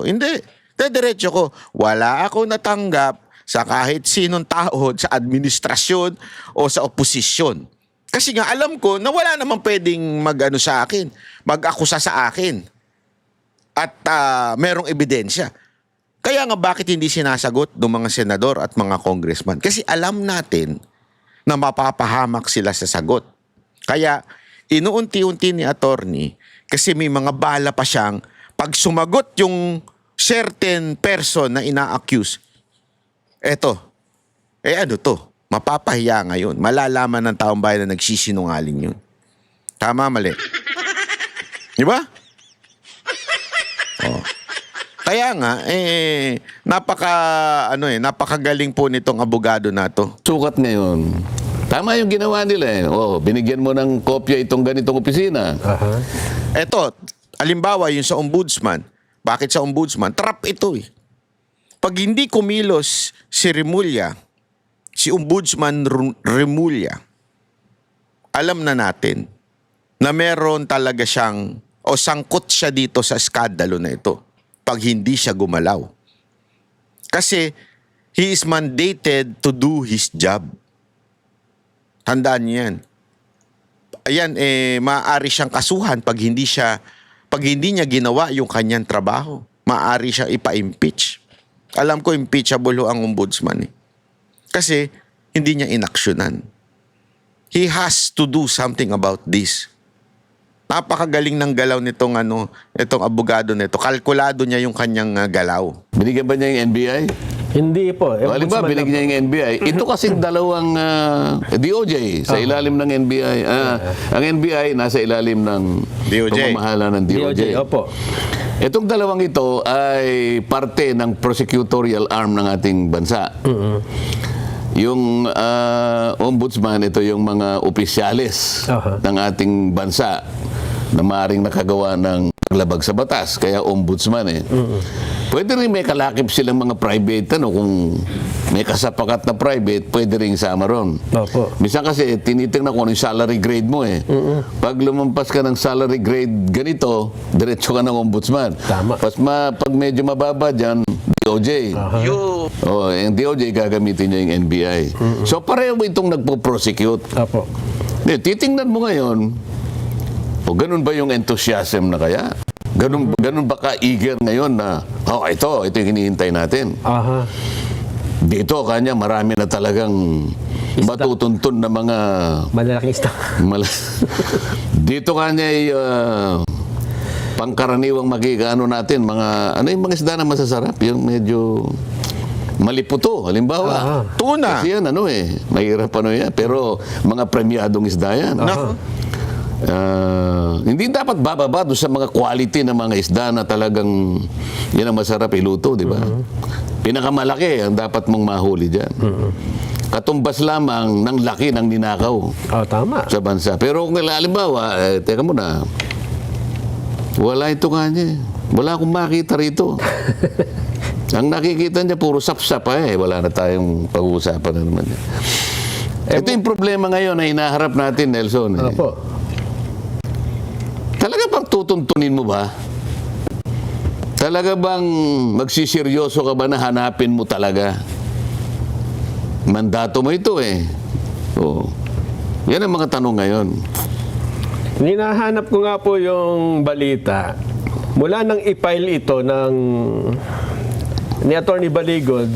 Hindi. Diretso ko. Wala ako natanggap sa kahit sinong tao sa administrasyon o sa oposisyon. Kasi nga alam ko na wala namang pwedeng mag-ano sa akin, mag-akusa sa akin. At merong ebidensya. Kaya nga bakit hindi sinasagot ng mga senador at mga congressman? Kasi alam natin na mapapahamak sila sa sagot. Kaya inuunti-unti ni attorney kasi may mga bala pa siyang pag sumagot yung certain person na ina-accuse, eto, ano to? Mapapahiya ngayon. Malalaman ng taong bayan na nagsisinungaling yun. Tama, mali? Di ba? Oh. Kaya nga, napakagaling po nitong abogado na to. Sukat ngayon. Tama yung ginawa nila eh. Binigyan mo ng kopya itong ganitong opisina. Eto, alimbawa yung sa ombudsman. Bakit sa ombudsman? Trap ito eh. Pag hindi kumilos si Remulla, si Ombudsman Remulla, alam na natin na meron talaga siyang o sangkot siya dito sa skandalo na ito pag hindi siya gumalaw. Kasi he is mandated to do his job. Tandaan niyo yan. Ayan, maaari siyang kasuhan pag hindi niya ginawa yung kanyang trabaho. Maaari siyang ipa-impeach. Alam ko impeachable ang ombudsman eh. Kasi hindi niya inaksyonan. He has to do something about this. Napakagaling ng galaw nitong abogado nito. Kalkulado niya yung kanyang galaw. Binigyan ba niya yung NBI? Hindi po. Halimbawa, binigyan niya yung NBI. Ito kasing dalawang DOJ sa ilalim ng NBI. Ang NBI nasa ilalim ng DOJ. pamamahala ng DOJ. Opo. Itong dalawang ito ay parte ng prosecutorial arm ng ating bansa. Yung ombudsman, ito yung mga opisyalis ng ating bansa na maaaring nakagawa ng paglabag sa batas. Kaya ombudsman eh. Pwede rin may kalakip silang mga private, kung may kasapakat na private, pwede rin isama ron. Opo. Minsan kasi, tinitingnan ko ano yung salary grade mo eh. Pag lumampas ka ng salary grade ganito, diretso ka ng ombudsman. Tama. Pag medyo mababa dyan, DOJ. Yung DOJ gagamitin niya yung NBI. So pareho itong nagpo-prosecute. Opo. Titingnan mo ngayon, ganun ba yung enthusiasm na kaya? Ganun ba ka-eager ngayon na, ito yung hinihintay natin. Dito, kanya marami na talagang matutuntun na mga... Malalaking isda. Dito kanya ay pangkaraniwang makikaano natin, ano yung mga isda na masasarap? Yung medyo maliputo, halimbawa. Tuna. Kasi yan, mahirap yan. Pero mga premyadong isda yan. Hindi dapat bababa doon sa mga quality ng mga isda na talagang yan ang masarap iluto, di ba? Pinakamalaki ang dapat mong mahuli dyan. Katumbas lamang ng laki ng ninakaw Tama. sa bansa. Pero kung halimbawa, teka muna, wala ito kanya. Wala akong makita rito. Ang nakikita niya, puro sapsap wala na tayong pag-uusapan na naman. Ito yung problema ngayon na hinaharap natin, Nelson. Opo. Talaga bang tutuntunin mo ba? Talaga bang magsiseryoso ka ba na hanapin mo talaga? Mandato mo ito Oo. Yan ang mga tanong ngayon. Hinahanap ko nga po yung balita. Mula nang i-file ito ni Attorney Baligod,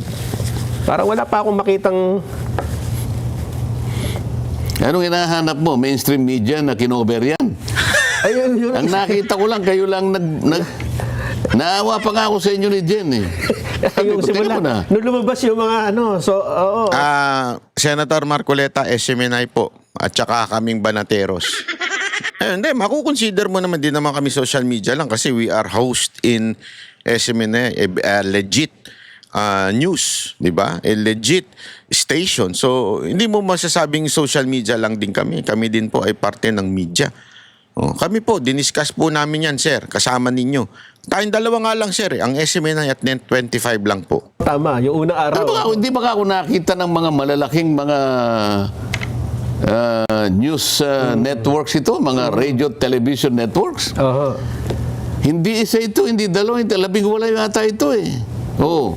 parang wala pa akong makitang... Anong hinahanap mo? Mainstream media na kinover yan? Ayun, yun. Ang nakita ko lang, kayo lang naawa pa nga ako sa inyo ni Jen Sabi Yung ko, teka simula, mo na. nung lumabas yung mga oo. Senator Marcoleta, SMNI po, at saka kaming Banateros. Hindi, makukonsider mo naman din naman kami social media lang kasi we are host in SMNI, legit news, di ba? A legit station. So, hindi mo masasabing social media lang din kami. Kami din po ay parte ng media. Kami po, diniscuss po namin yan, sir, kasama ninyo. Tayong dalawa nga lang, sir, ang SMNI at Net 25 lang po. Tama, yung unang araw. Hindi ba ako nakita ng mga malalaking mga news networks ito, mga radio television networks? Oo. Hindi isa ito, hindi dalawa, hindi 11 yata ito Oo.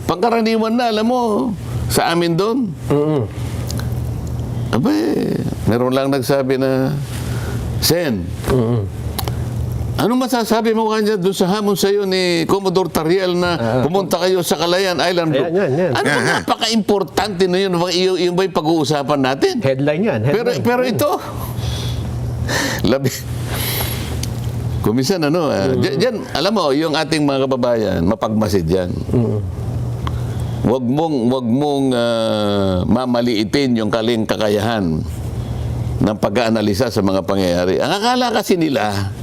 Pangkaraniwan na, alam mo, sa amin doon. Meron lang nagsabi na, Sen, ano masasabi mo kanya doon sa hamon sa iyo ni Commodore Tariel na pumunta kayo sa Calayan Island Group? Yan. Ano ba napaka-importante na yun? Yung ba yung pag-uusapan natin? Headline yan. Headline. Pero ito, kumisan diyan, alam mo, yung ating mga kababayan, mapagmasid yan. Wag mong mamaliitin yung kaling kakayahan ng pag-aanalisa sa mga pangyayari. Ang akala kasi nila,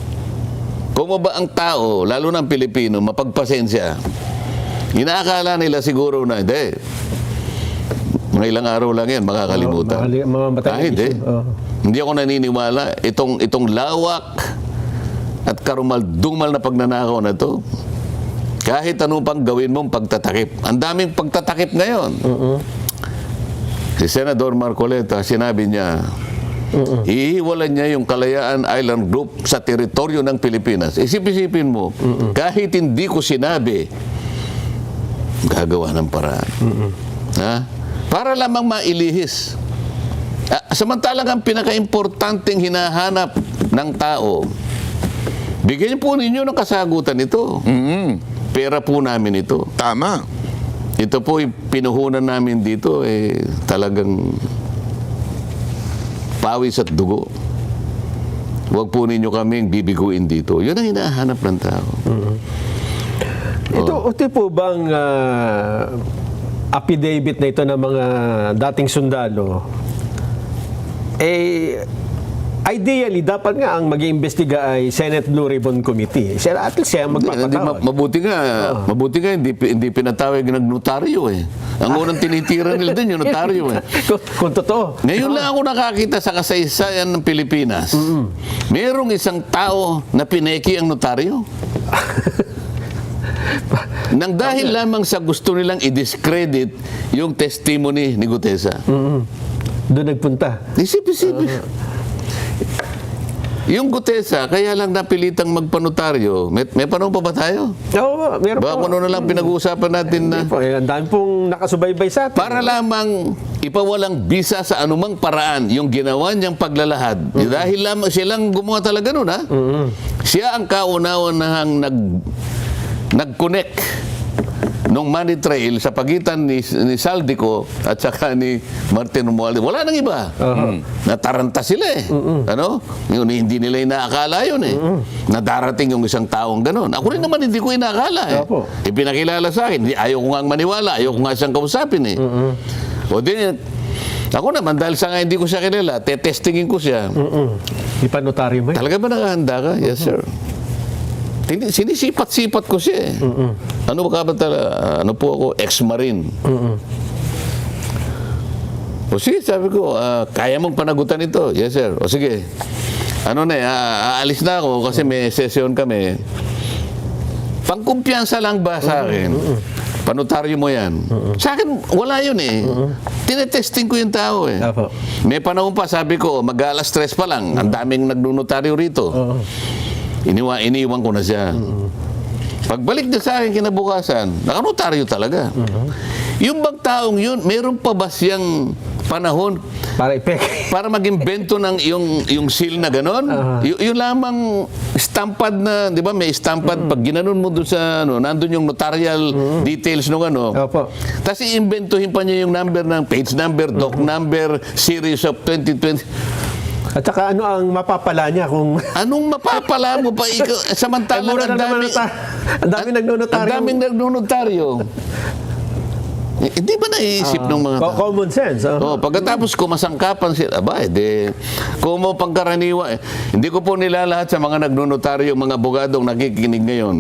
kung ba ang tao, lalo ng Pilipino, mapagpasensya, inaakala nila siguro na, hindi, mga ilang araw lang yan, makakalimutan. Hindi. Hindi ako naniniwala. Itong lawak at karumal-dumal na pagnanakaw na to, kahit ano pang gawin mong pagtatakip. Ang daming pagtatakip ngayon. Si Senador Marcoleta, sinabi niya, ihiwalan niya yung Kalayaan Island Group sa teritoryo ng Pilipinas. Isip-isipin mo, kahit hindi ko sinabi, gagawa ng paraan. Para lamang mailihis. Samantalang ang pinaka-importanting hinahanap ng tao, bigyan po ninyo ng kasagutan ito. Pera po namin ito. Tama. Ito po yung pinuhunan namin dito, talagang pawis at dugo. Huwag po ninyo kaming bibiguin dito. Yun ang hinahanap ng tao. Ito po bang affidavit na ito ng mga dating sundalo, ideally, dapat nga ang mag-iimbestiga ay Senate Blue Ribbon Committee. At least siya ang magpapatawag. Mabuti nga, hindi pinatawag ng notaryo Ang unang tinitira nila din yung notaryo Kung totoo. Ngayon lang ako nakakita sa kasaysayan ng Pilipinas. Merong isang tao na pineki ang notaryo. Nang dahil lamang sa gusto nilang i-discredit yung testimony ni Gutesa. Doon nagpunta. Isip-isip. Yung Gutesa, kaya lang napilitang magpanotaryo. May panahon pa ba tayo? Oo, meron Baka po. kung ano na lang pinag-uusapan natin na... Ang dami pong nakasubaybay sa atin. Para lamang ipawalang bisa sa anumang paraan yung ginawa niyang paglalahad. Dahil lamang silang gumawa talaga nun, Siya ang kauna-unahang nag-connect nung money trail sa pagitan ni Saldico at saka ni Martin Romualdez. Wala nang iba. Nataranta sila Ano? Yun, hindi nila inaakala yun na darating yung isang taong ganon. Ako rin naman hindi ko inaakala Ipinakilala sa akin. Ayaw ko nga maniwala. Ayaw ko nga siyang kausapin O din, ako naman, dahil sa nga hindi ko siya kilala, tetestingin ko siya. Ipanotaryo mo. Talaga ba nakahanda ka? Yes, sir. Sinisipat-sipat ko siya Ano ba ano po ako? Ex-marine. O sige, sabi ko, kaya mong panagutan ito? Yes, sir. O sige. Aalis na ako kasi may session kami. Pangkumpiyansa lang ba sa akin? Panotaryo mo yan. Sa akin, wala yun eh. Tinetesting ko yung tao eh. Apo. May panahon pa, sabi ko, mag-alas 3 pa lang. Ang daming nagnunotaryo rito. Iniwan ko na siya. Pagbalik niya sa akin kinabukasan, nakanotaryo talaga. Yung bang taong yun, meron pa ba siyang panahon Para ipek. para mag-imbento ng yung seal na ganon? Yung lamang stampad na, di ba, may stampad, pag ginanon mo doon sa, nandun yung notarial details nung Opo. Tapos iimbentuhin pa niya yung number ng page number, doc number, series of 2020. At saka ano ang mapapala niya kung... Anong mapapala mo pa ikaw? Samantalang mura ang na naman dami, ang daming nagnonotaryo. ang daming nagnonotaryo. Hindi ba naiisip ng mga tao? Common sense. Pagkatapos kumasangkapan sila, kung mo pangkaraniwa, hindi ko po nilalahat sa mga nagnunotaryo, mga abogadong nakikinig ngayon.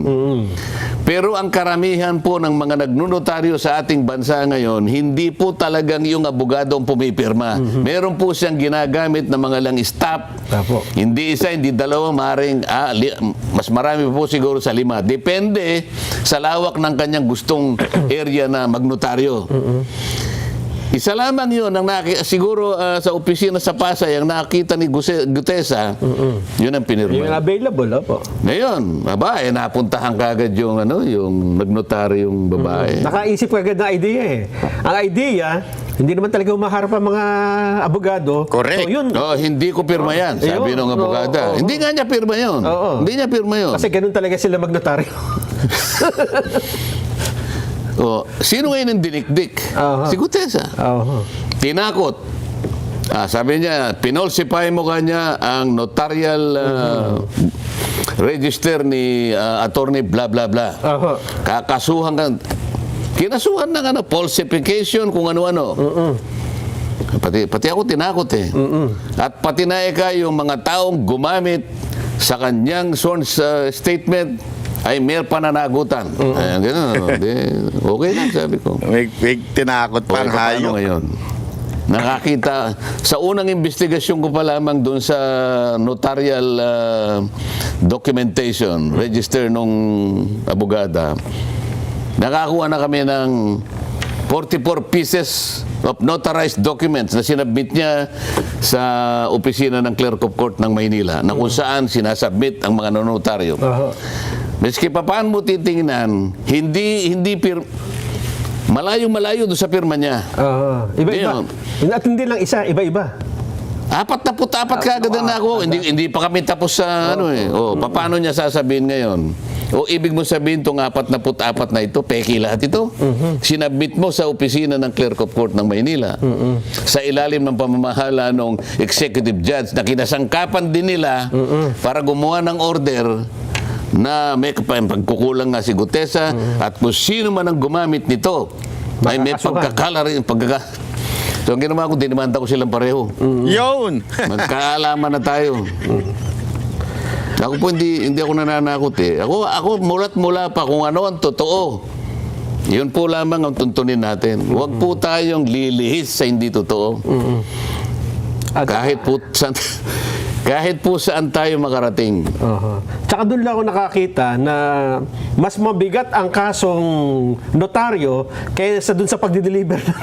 Pero ang karamihan po ng mga nagnunotaryo sa ating bansa ngayon, hindi po talagang yung abogadong pumipirma. Meron po siyang ginagamit na mga lang staff. Apo. Hindi isa, hindi dalawa, maaaring mas marami po siguro sa 5. Depende sa lawak ng kanyang gustong area na magnotaryo. Isa lamang yun, siguro sa opisina sa Pasay, ang nakita ni Gutesa, yun ang pinirma. Yung available, opo. Ngayon, napuntahan kagad yung nagnotaryo yung babae. Nakaisip ka agad ng idea eh. Ang idea, hindi naman talaga umaharap ang mga abogado. Correct. So yun, Hindi ko pirma yan, sabi Ayun, ng abogada. Hindi nga niya pirma yun. Oo. Hindi niya pirma yun. kasi ganun talaga sila magnotaryo. Sino ngayon ang dinikdik? Aha. Si Gutesa. Oo. Tinakot. Sabi niya, pinolsify mo kanya ang notarial register ni attorney blah blah blah. Aha. Kakasuhan ka. Kinasuhan ng falsification kung ano-ano. Pati ako tinakot eh. At pati na yung mga taong gumamit sa kanyang sworn statement ay may pananagutan. Ayan, gano'n. Okay lang, sabi ko. May tinakot pang Paano hayop. ngayon? Nakakita, sa unang investigasyon ko pa lamang doon sa notarial documentation, register nung abogada, nakakuha na kami ng 44 pieces of notarized documents na sinabmit niya sa opisina ng Clerk of Court ng Maynila, na kung saan sinasubmit ang mga notaryo. Meski pa paano mo titingnan, malayo-malayo doon sa pirma niya. Iba-iba. At hindi lang isa, iba-iba. 44 kagad na ako. Hindi pa kami tapos sa paano niya sasabihin ngayon? O ibig mo sabihin itong 44 na ito, peki lahat ito? Sinabmit mo sa opisina ng Clerk of Court ng Maynila. Sa ilalim ng pamamahala ng executive judge na kinasangkapan din nila para gumawa ng order na may pagkukulang nga si Gutesa at kung sino man ang gumamit nito ay may pagkakala rin. So ang ginawa ko, dinimanda ko silang pareho. Yun! Magkaalaman na tayo. Ako po hindi ako nananakot eh. Ako mulat mula pa kung ano ang totoo. Yun po lamang ang tuntunin natin. Huwag po tayong lilihis sa hindi totoo. Kahit po saan tayo makarating. Tsaka doon lang ako nakakita na mas mabigat ang kasong notaryo kaysa doon sa pagdi-deliver ng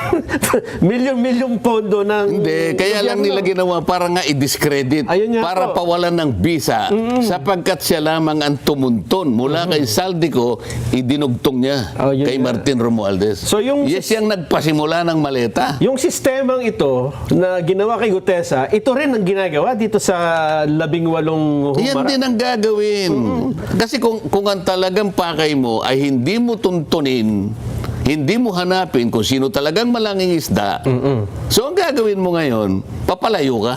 milyon-milyong pondo ng... Hindi, kaya lang nila ginawa para nga i-discredit, Ayun nga para po. pawalan ng bisa, sapagkat siya lamang ang tumunton. Mula kay Saldico, idinugtong niya Oh, yun kay nga. Martin Romualdez. So yung- yes, siyang nagpasimula ng maleta. Yung sistemang ito na ginawa kay Gutesa, ito rin ang ginagawa dito sa 18 Yan humarap. din ang gagawin. Kasi kung ang talagang pakay mo ay hindi mo tuntunin, hindi mo hanapin kung sino talagang malanging isda, so ang gagawin mo ngayon, papalayo ka.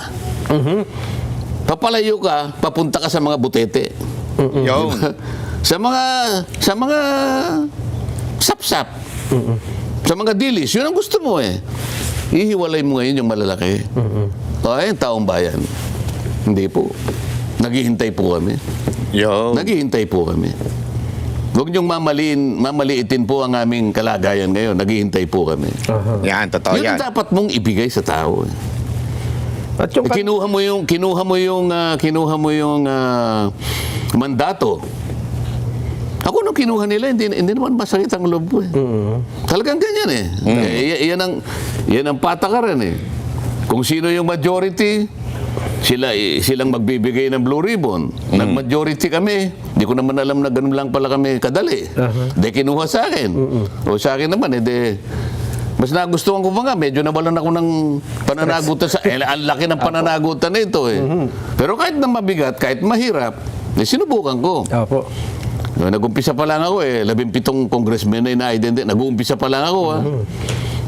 Papalayo ka, papunta ka sa mga butete. Yun. Sa mga sapsap. Sa mga dilis, yun ang gusto mo eh. Ihiwalay mo ngayon yung malalaki. Ay, taong bayan. Hindi po. Naghihintay po kami. Yun. Naghihintay po kami. Huwag niyong mamaliitin po ang aming kalagayan ngayon. Naghihintay po kami. Yan, totoo Yun yan. ang dapat mong ibigay sa tao. At yung Kinuha mo yung mandato. Ako nung kinuha nila, hindi naman masakit ang loob ko eh. Talagang ganyan eh. Yan ang patakaran eh. Kung sino yung majority, silang magbibigay ng blue ribbon. Nag-majority kami. Di ko naman alam na ganun lang pala kami kadali. De kinuha sa akin. O sa akin naman, mas nagustuhan ko pa nga, medyo nawalan ako ng pananagutan ang laki ng pananagutan na ito eh. Pero kahit na mabigat, kahit mahirap, sinubukan ko. Opo. Nag-umpisa pa lang ako 17 congressmen na ina-identify. Nag-uumpisa pa lang ako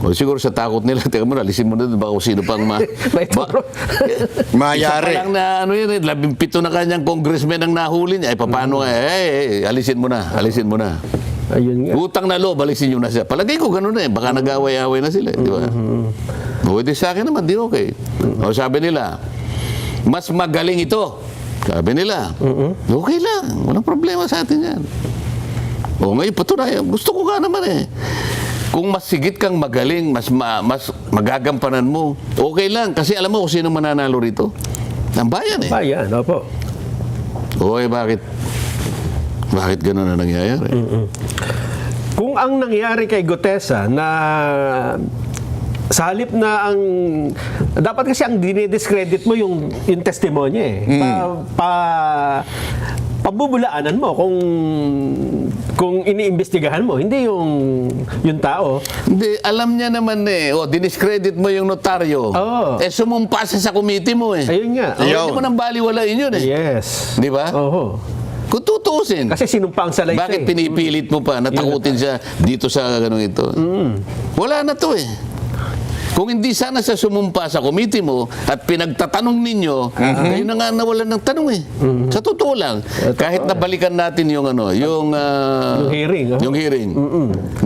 O siguro sa takot nila, teka mo, alisin mo na doon, baka kung sino pang Mayari. Isa pa lang na 17 na kanyang congressmen ang nahuli niya. Paano alisin mo na. Ayun nga. Utang na loob, alisin nyo na siya. Palagay ko ganun na baka nag-away-away na sila, di ba? O, sa akin naman, di okay. O, sabi nila, mas magaling ito. Sabi nila, okay lang, walang problema sa atin yan. O, ngayon, patunayan, gusto ko nga naman Kung mas sigit kang magaling, mas magagampanan mo, okay lang. Kasi alam mo kung sino mananalo rito? Ang bayan Bayan, opo. Okay, bakit? Bakit gano'n na nangyayari? Kung ang nangyari kay Gutesa na sa halip na ang dapat kasi ang dinidiscredit mo yung testimonya pabubulaanan mo kung iniimbestigahan mo, hindi yung tao. Hindi, alam niya naman diniscredit mo yung notaryo. Oo. Sumumpa siya sa committee mo Ayun nga. Hindi mo nang baliwalain yun Yes. Di ba? Oo. Kung tutuusin. Kasi sinumpa ang salaysay. Bakit pinipilit mo pa? Natakutin siya dito sa ganun ito. Wala na to Kung hindi sana sa sumumpa sa committee mo at pinagtatanong ninyo, kayo na nga nawalan ng tanong Sa totoo lang, kahit nabalikan natin yung yung hearing. Yung hearing.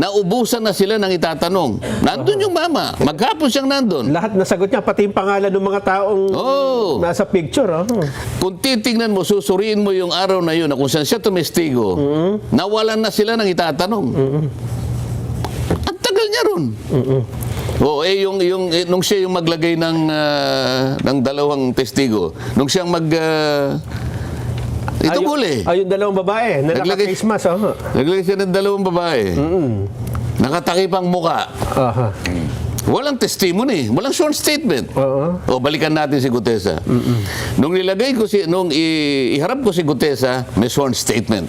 Naubusan na sila ng itatanong. Nandun yung mama. Maghapon siyang nandun. Lahat nasagot niya, pati yung pangalan ng mga taong nasa picture. Kung titingnan mo, susuriin mo yung araw na yun na kung saan siya tumestigo, nawalan na sila ng itatanong. Ang tagal niya ron. Nung siya yung maglagay ng dalawang testigo, nung siyang itong huli. Yung dalawang babae na naka-face mask. Naglagay siya ng dalawang babae. Nakatakip ang muka. Walang testimony, walang sworn statement. Balikan natin si Gutesa. Nung iharap ko si Gutesa, may sworn statement.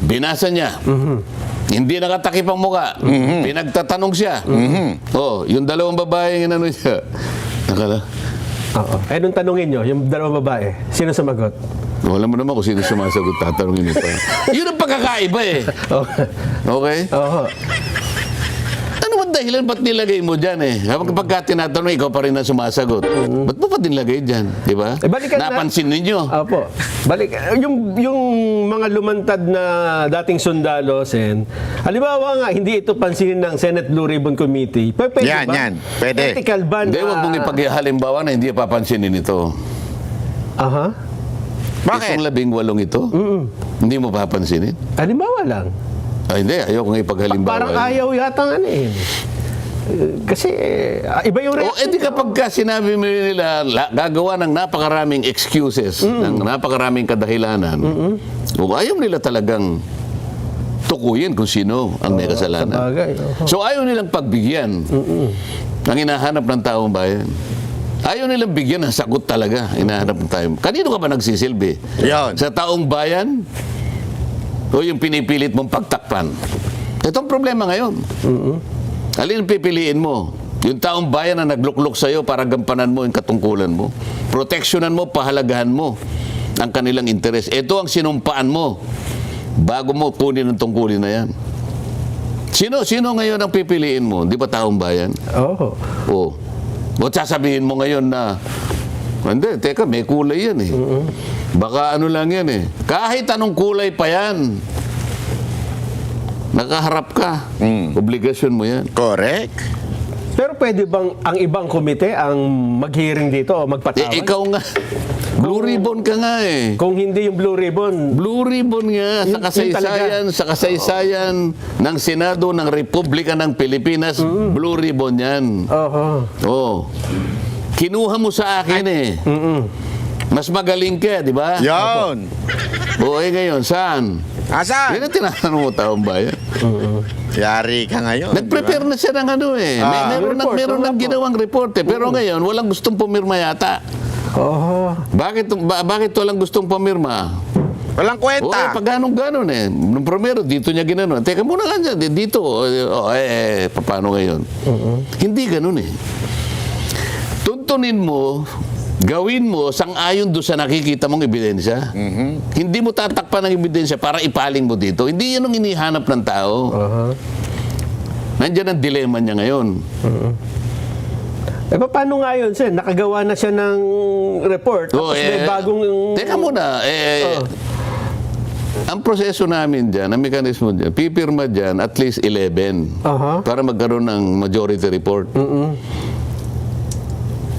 Binasa niya. Hindi nakatakip ang muka. Pinagtatanong siya. Yung dalawang babae ng siya. Nung tanungin nyo, yung dalawang babae, sino sumagot? Wala mo naman kung sino sumasagot, tatanungin mo pa. Yun ang pagkakaiba Okay? Ano ba dahilan ba't nilagay mo dyan Kapag tinatanong, ikaw pa rin na sumasagot. Ba't mo pa nilagay dyan? Di ba? Napansin ninyo. Opo. Yung mga lumantad na dating sundalo, halimbawa nga, hindi ito pansinin ng Senate Blue Ribbon Committee. Pwede ba? Yan. Pwede. Ethical ba na? Hindi, huwag mong ipaghalimbawa na hindi papansinin ito. Bakit? Itong 18 ito, hindi mo papansinin. Halimbawa lang. Hindi, ayoko nga ipaghalimbawa. Parang ayaw yata kasi iba yung di kapag sinabi mo nila, gagawa ng napakaraming excuses, ng napakaraming kadahilanan, ayaw nila talagang tukuyin kung sino ang may kasalanan. Sabagay. So ayaw nilang pagbigyan ang hinahanap ng taong bayan. Ayaw nilang bigyan ng sagot talaga hinahanap ng taong. Kanino ka ba nagsisilbi? Yan. Sa taong bayan? O yung pinipilit mong pagtakpan? Itong problema ngayon. Alin ang pipiliin mo? Yung taong bayan na nagluklok sa'yo para gampanan mo yung katungkulan mo. Proteksyonan mo, pahalagahan mo ang kanilang interes. Ito ang sinumpaan mo bago mo kunin ang tungkulin na yan. Sino ngayon ang pipiliin mo? Di ba taong bayan? O sasabihin mo ngayon na, hindi, teka, may kulay yan Baka lang yan Kahit anong kulay pa yan, nakaharap ka. Obligasyon mo yan. Correct. Pero pwede bang ang ibang komite ang mag-hearing dito o magpatawag? Ikaw nga. Blue ribbon ka nga Kung hindi yung Blue Ribbon. Blue ribbon nga sa kasaysayan ng Senado ng Republika ng Pilipinas. Blue ribbon yan. Kinuha mo sa akin Mas magaling ka, di ba? Yan. Ngayon, saan? Asan? Yan ang tinatanong mo, taong bayan. Yari ka ngayon. Nag-prepare na siya ng ano eh. Meron nang ginawang report eh. Pero ngayon, walang gustong pumirma yata. Bakit walang gustong pumirma? Walang kwenta. Pag ganun eh. Nung primero, dito niya ginano. Teka muna nga dyan, dito. Paano ngayon? Hindi ganun eh. Tuntunin mo, gawin mo sang-ayon doon sa nakikita mong ebidensya. Hindi mo tatakpan ng ebidensya para ipaling mo dito. Hindi yan ang inihanap ng tao. Nandiyan ang dilema niya ngayon. Paano nga yun, Sen? Nakagawa na siya ng report, tapos may bagong... Teka muna, ang proseso namin dyan, ang mekanismo dyan, pipirma dyan at least 11 para magkaroon ng majority report.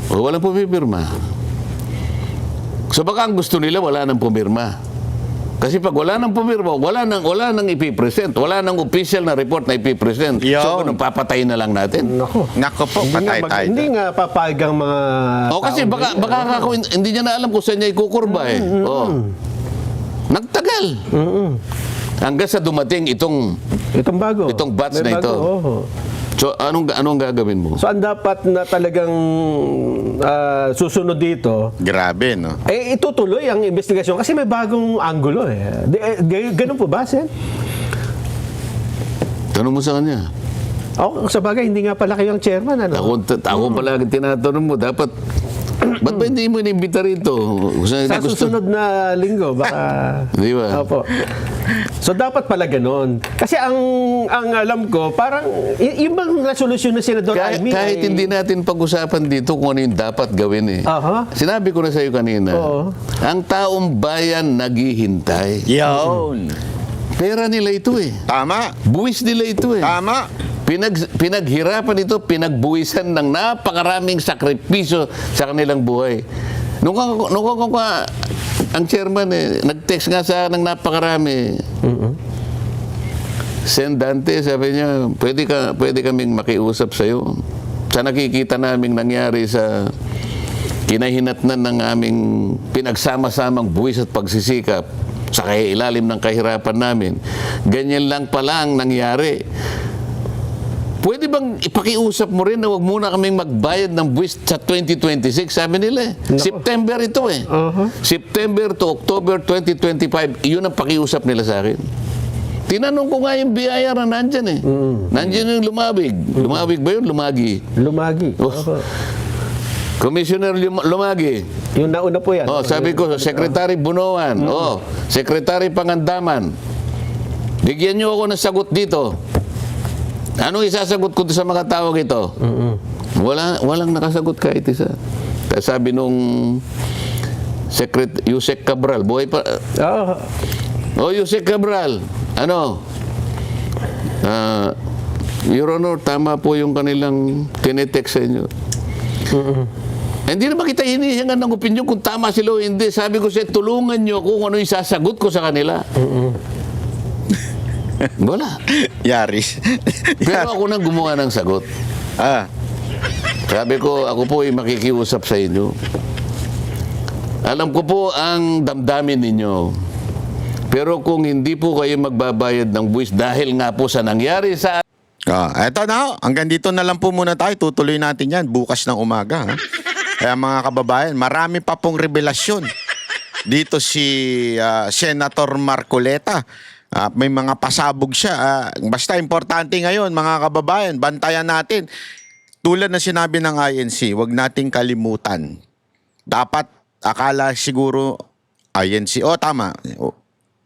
Walang pumipirma. So baka ang gusto nila, wala nang pumirma. Kasi pag wala nang pumirma, wala nang ipipresent. Wala nang official na report na ipipresent. So ganun, papatayin na lang natin. Nako po, patay tayo. Hindi nga papayag ang mga Kasi baka hindi niya na alam kung saan niya ikukurba eh. Nagtagal. Hanggang sa dumating itong batch na ito. So anong gagawin mo? So ang dapat na talagang susunod dito, Grabe, no? itutuloy ang investigasyon kasi may bagong anggulo eh. Ganun po ba, Sen? Tanong mo sa kanya. Sa bagay, hindi nga pala kayo ang chairman. Ako pala tinatanong mo, dapat ba't ba hindi mo inimbita rito? Sa susunod na linggo, baka... Di ba? Opo. So, dapat pala ganun. Kasi ang alam ko, parang, yung bang resolusyon na Senador Amy... Kahit hindi natin pag-usapan dito kung ano yung dapat gawin eh. Sinabi ko na sa iyo kanina, ang taong bayan naghihintay. Yun. Pera nila ito eh. Tama. Buwis nila ito eh. Tama. Pinaghirapan ito, pinagbuwisan ng napakaraming sakripisyo sa kanilang buhay. Nung ang chairman nag-text nga sa akin ng napakarami. Sen Dante, sabi niya, pwede kaming makiusap sa iyo. Sa nakikita naming nangyari sa kinahinatnan ng aming pinagsama-samang buwis at pagsisikap sa ilalim ng kahirapan namin. Ganyan lang pala ang nangyari. Pwede bang ipakiusap mo rin na huwag muna kaming magbayad ng buwis sa 2026? Sabi nila September ito eh. September to October 2025, yun ang pakiusap nila sa akin. Tinanong ko nga yung BIR na nandyan eh. Nandyan yung Lumabig. Lumabig ba yun? Lumagi. Commissioner Lumagi. Yung nauna po yan. Sabi ko, Secretary Bunoan. Secretary Pangandaman. Bigyan niyo ako ng sagot dito. Anong isasagot ko sa mga tawag ito? Walang nakasagot kahit isa. Sabi nung Yusek Cabral, buhay pa. Yusek Cabral, Your Honor, tama po yung kanilang tinetext sa inyo. Hindi naman kita hinihingan ng opinion kung tama sila o hindi. Sabi ko siya, tulungan nyo kung ano yung sasagot ko sa kanila. Wala. Yaris. Pero ako nang gumawa ng sagot. Sabi ko, ako po ay makikiusap sa inyo. Alam ko po ang damdamin ninyo. Pero kung hindi po kayo magbabayad ng buwis dahil nga po sa nangyari sa... Eto na, hanggang dito na lang po muna tayo. Tutuloy natin yan bukas ng umaga. Kaya mga kababayan, marami pa pong revelasyon. Dito si Senator Marcoleta. May mga pasabog siya. Basta importante ngayon, mga kababayan, bantayan natin. Tulad na sinabi ng INC, huwag nating kalimutan. Dapat, akala siguro, INC, tama,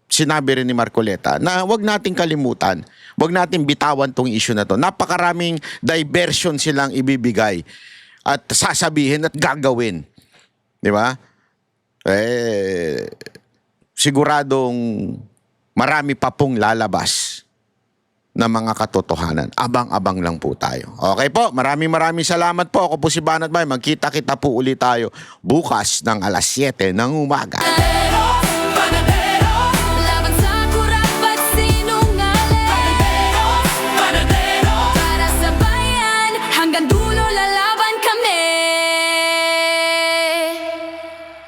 sinabi rin ni Marcoleta, na huwag nating kalimutan, huwag nating bitawan tong issue na to. Napakaraming diversion silang ibibigay at sasabihin at gagawin. Di ba? Siguradong marami pa pong lalabas na mga katotohanan. Abang-abang lang po tayo. Okay po, maraming salamat po. Ako po si Banat Bay. Magkita-kita po ulit tayo bukas ng alas 7 ng umaga. Laban sa kurap at sinungaling. Para sa bayan, hanggang dulo lalaki.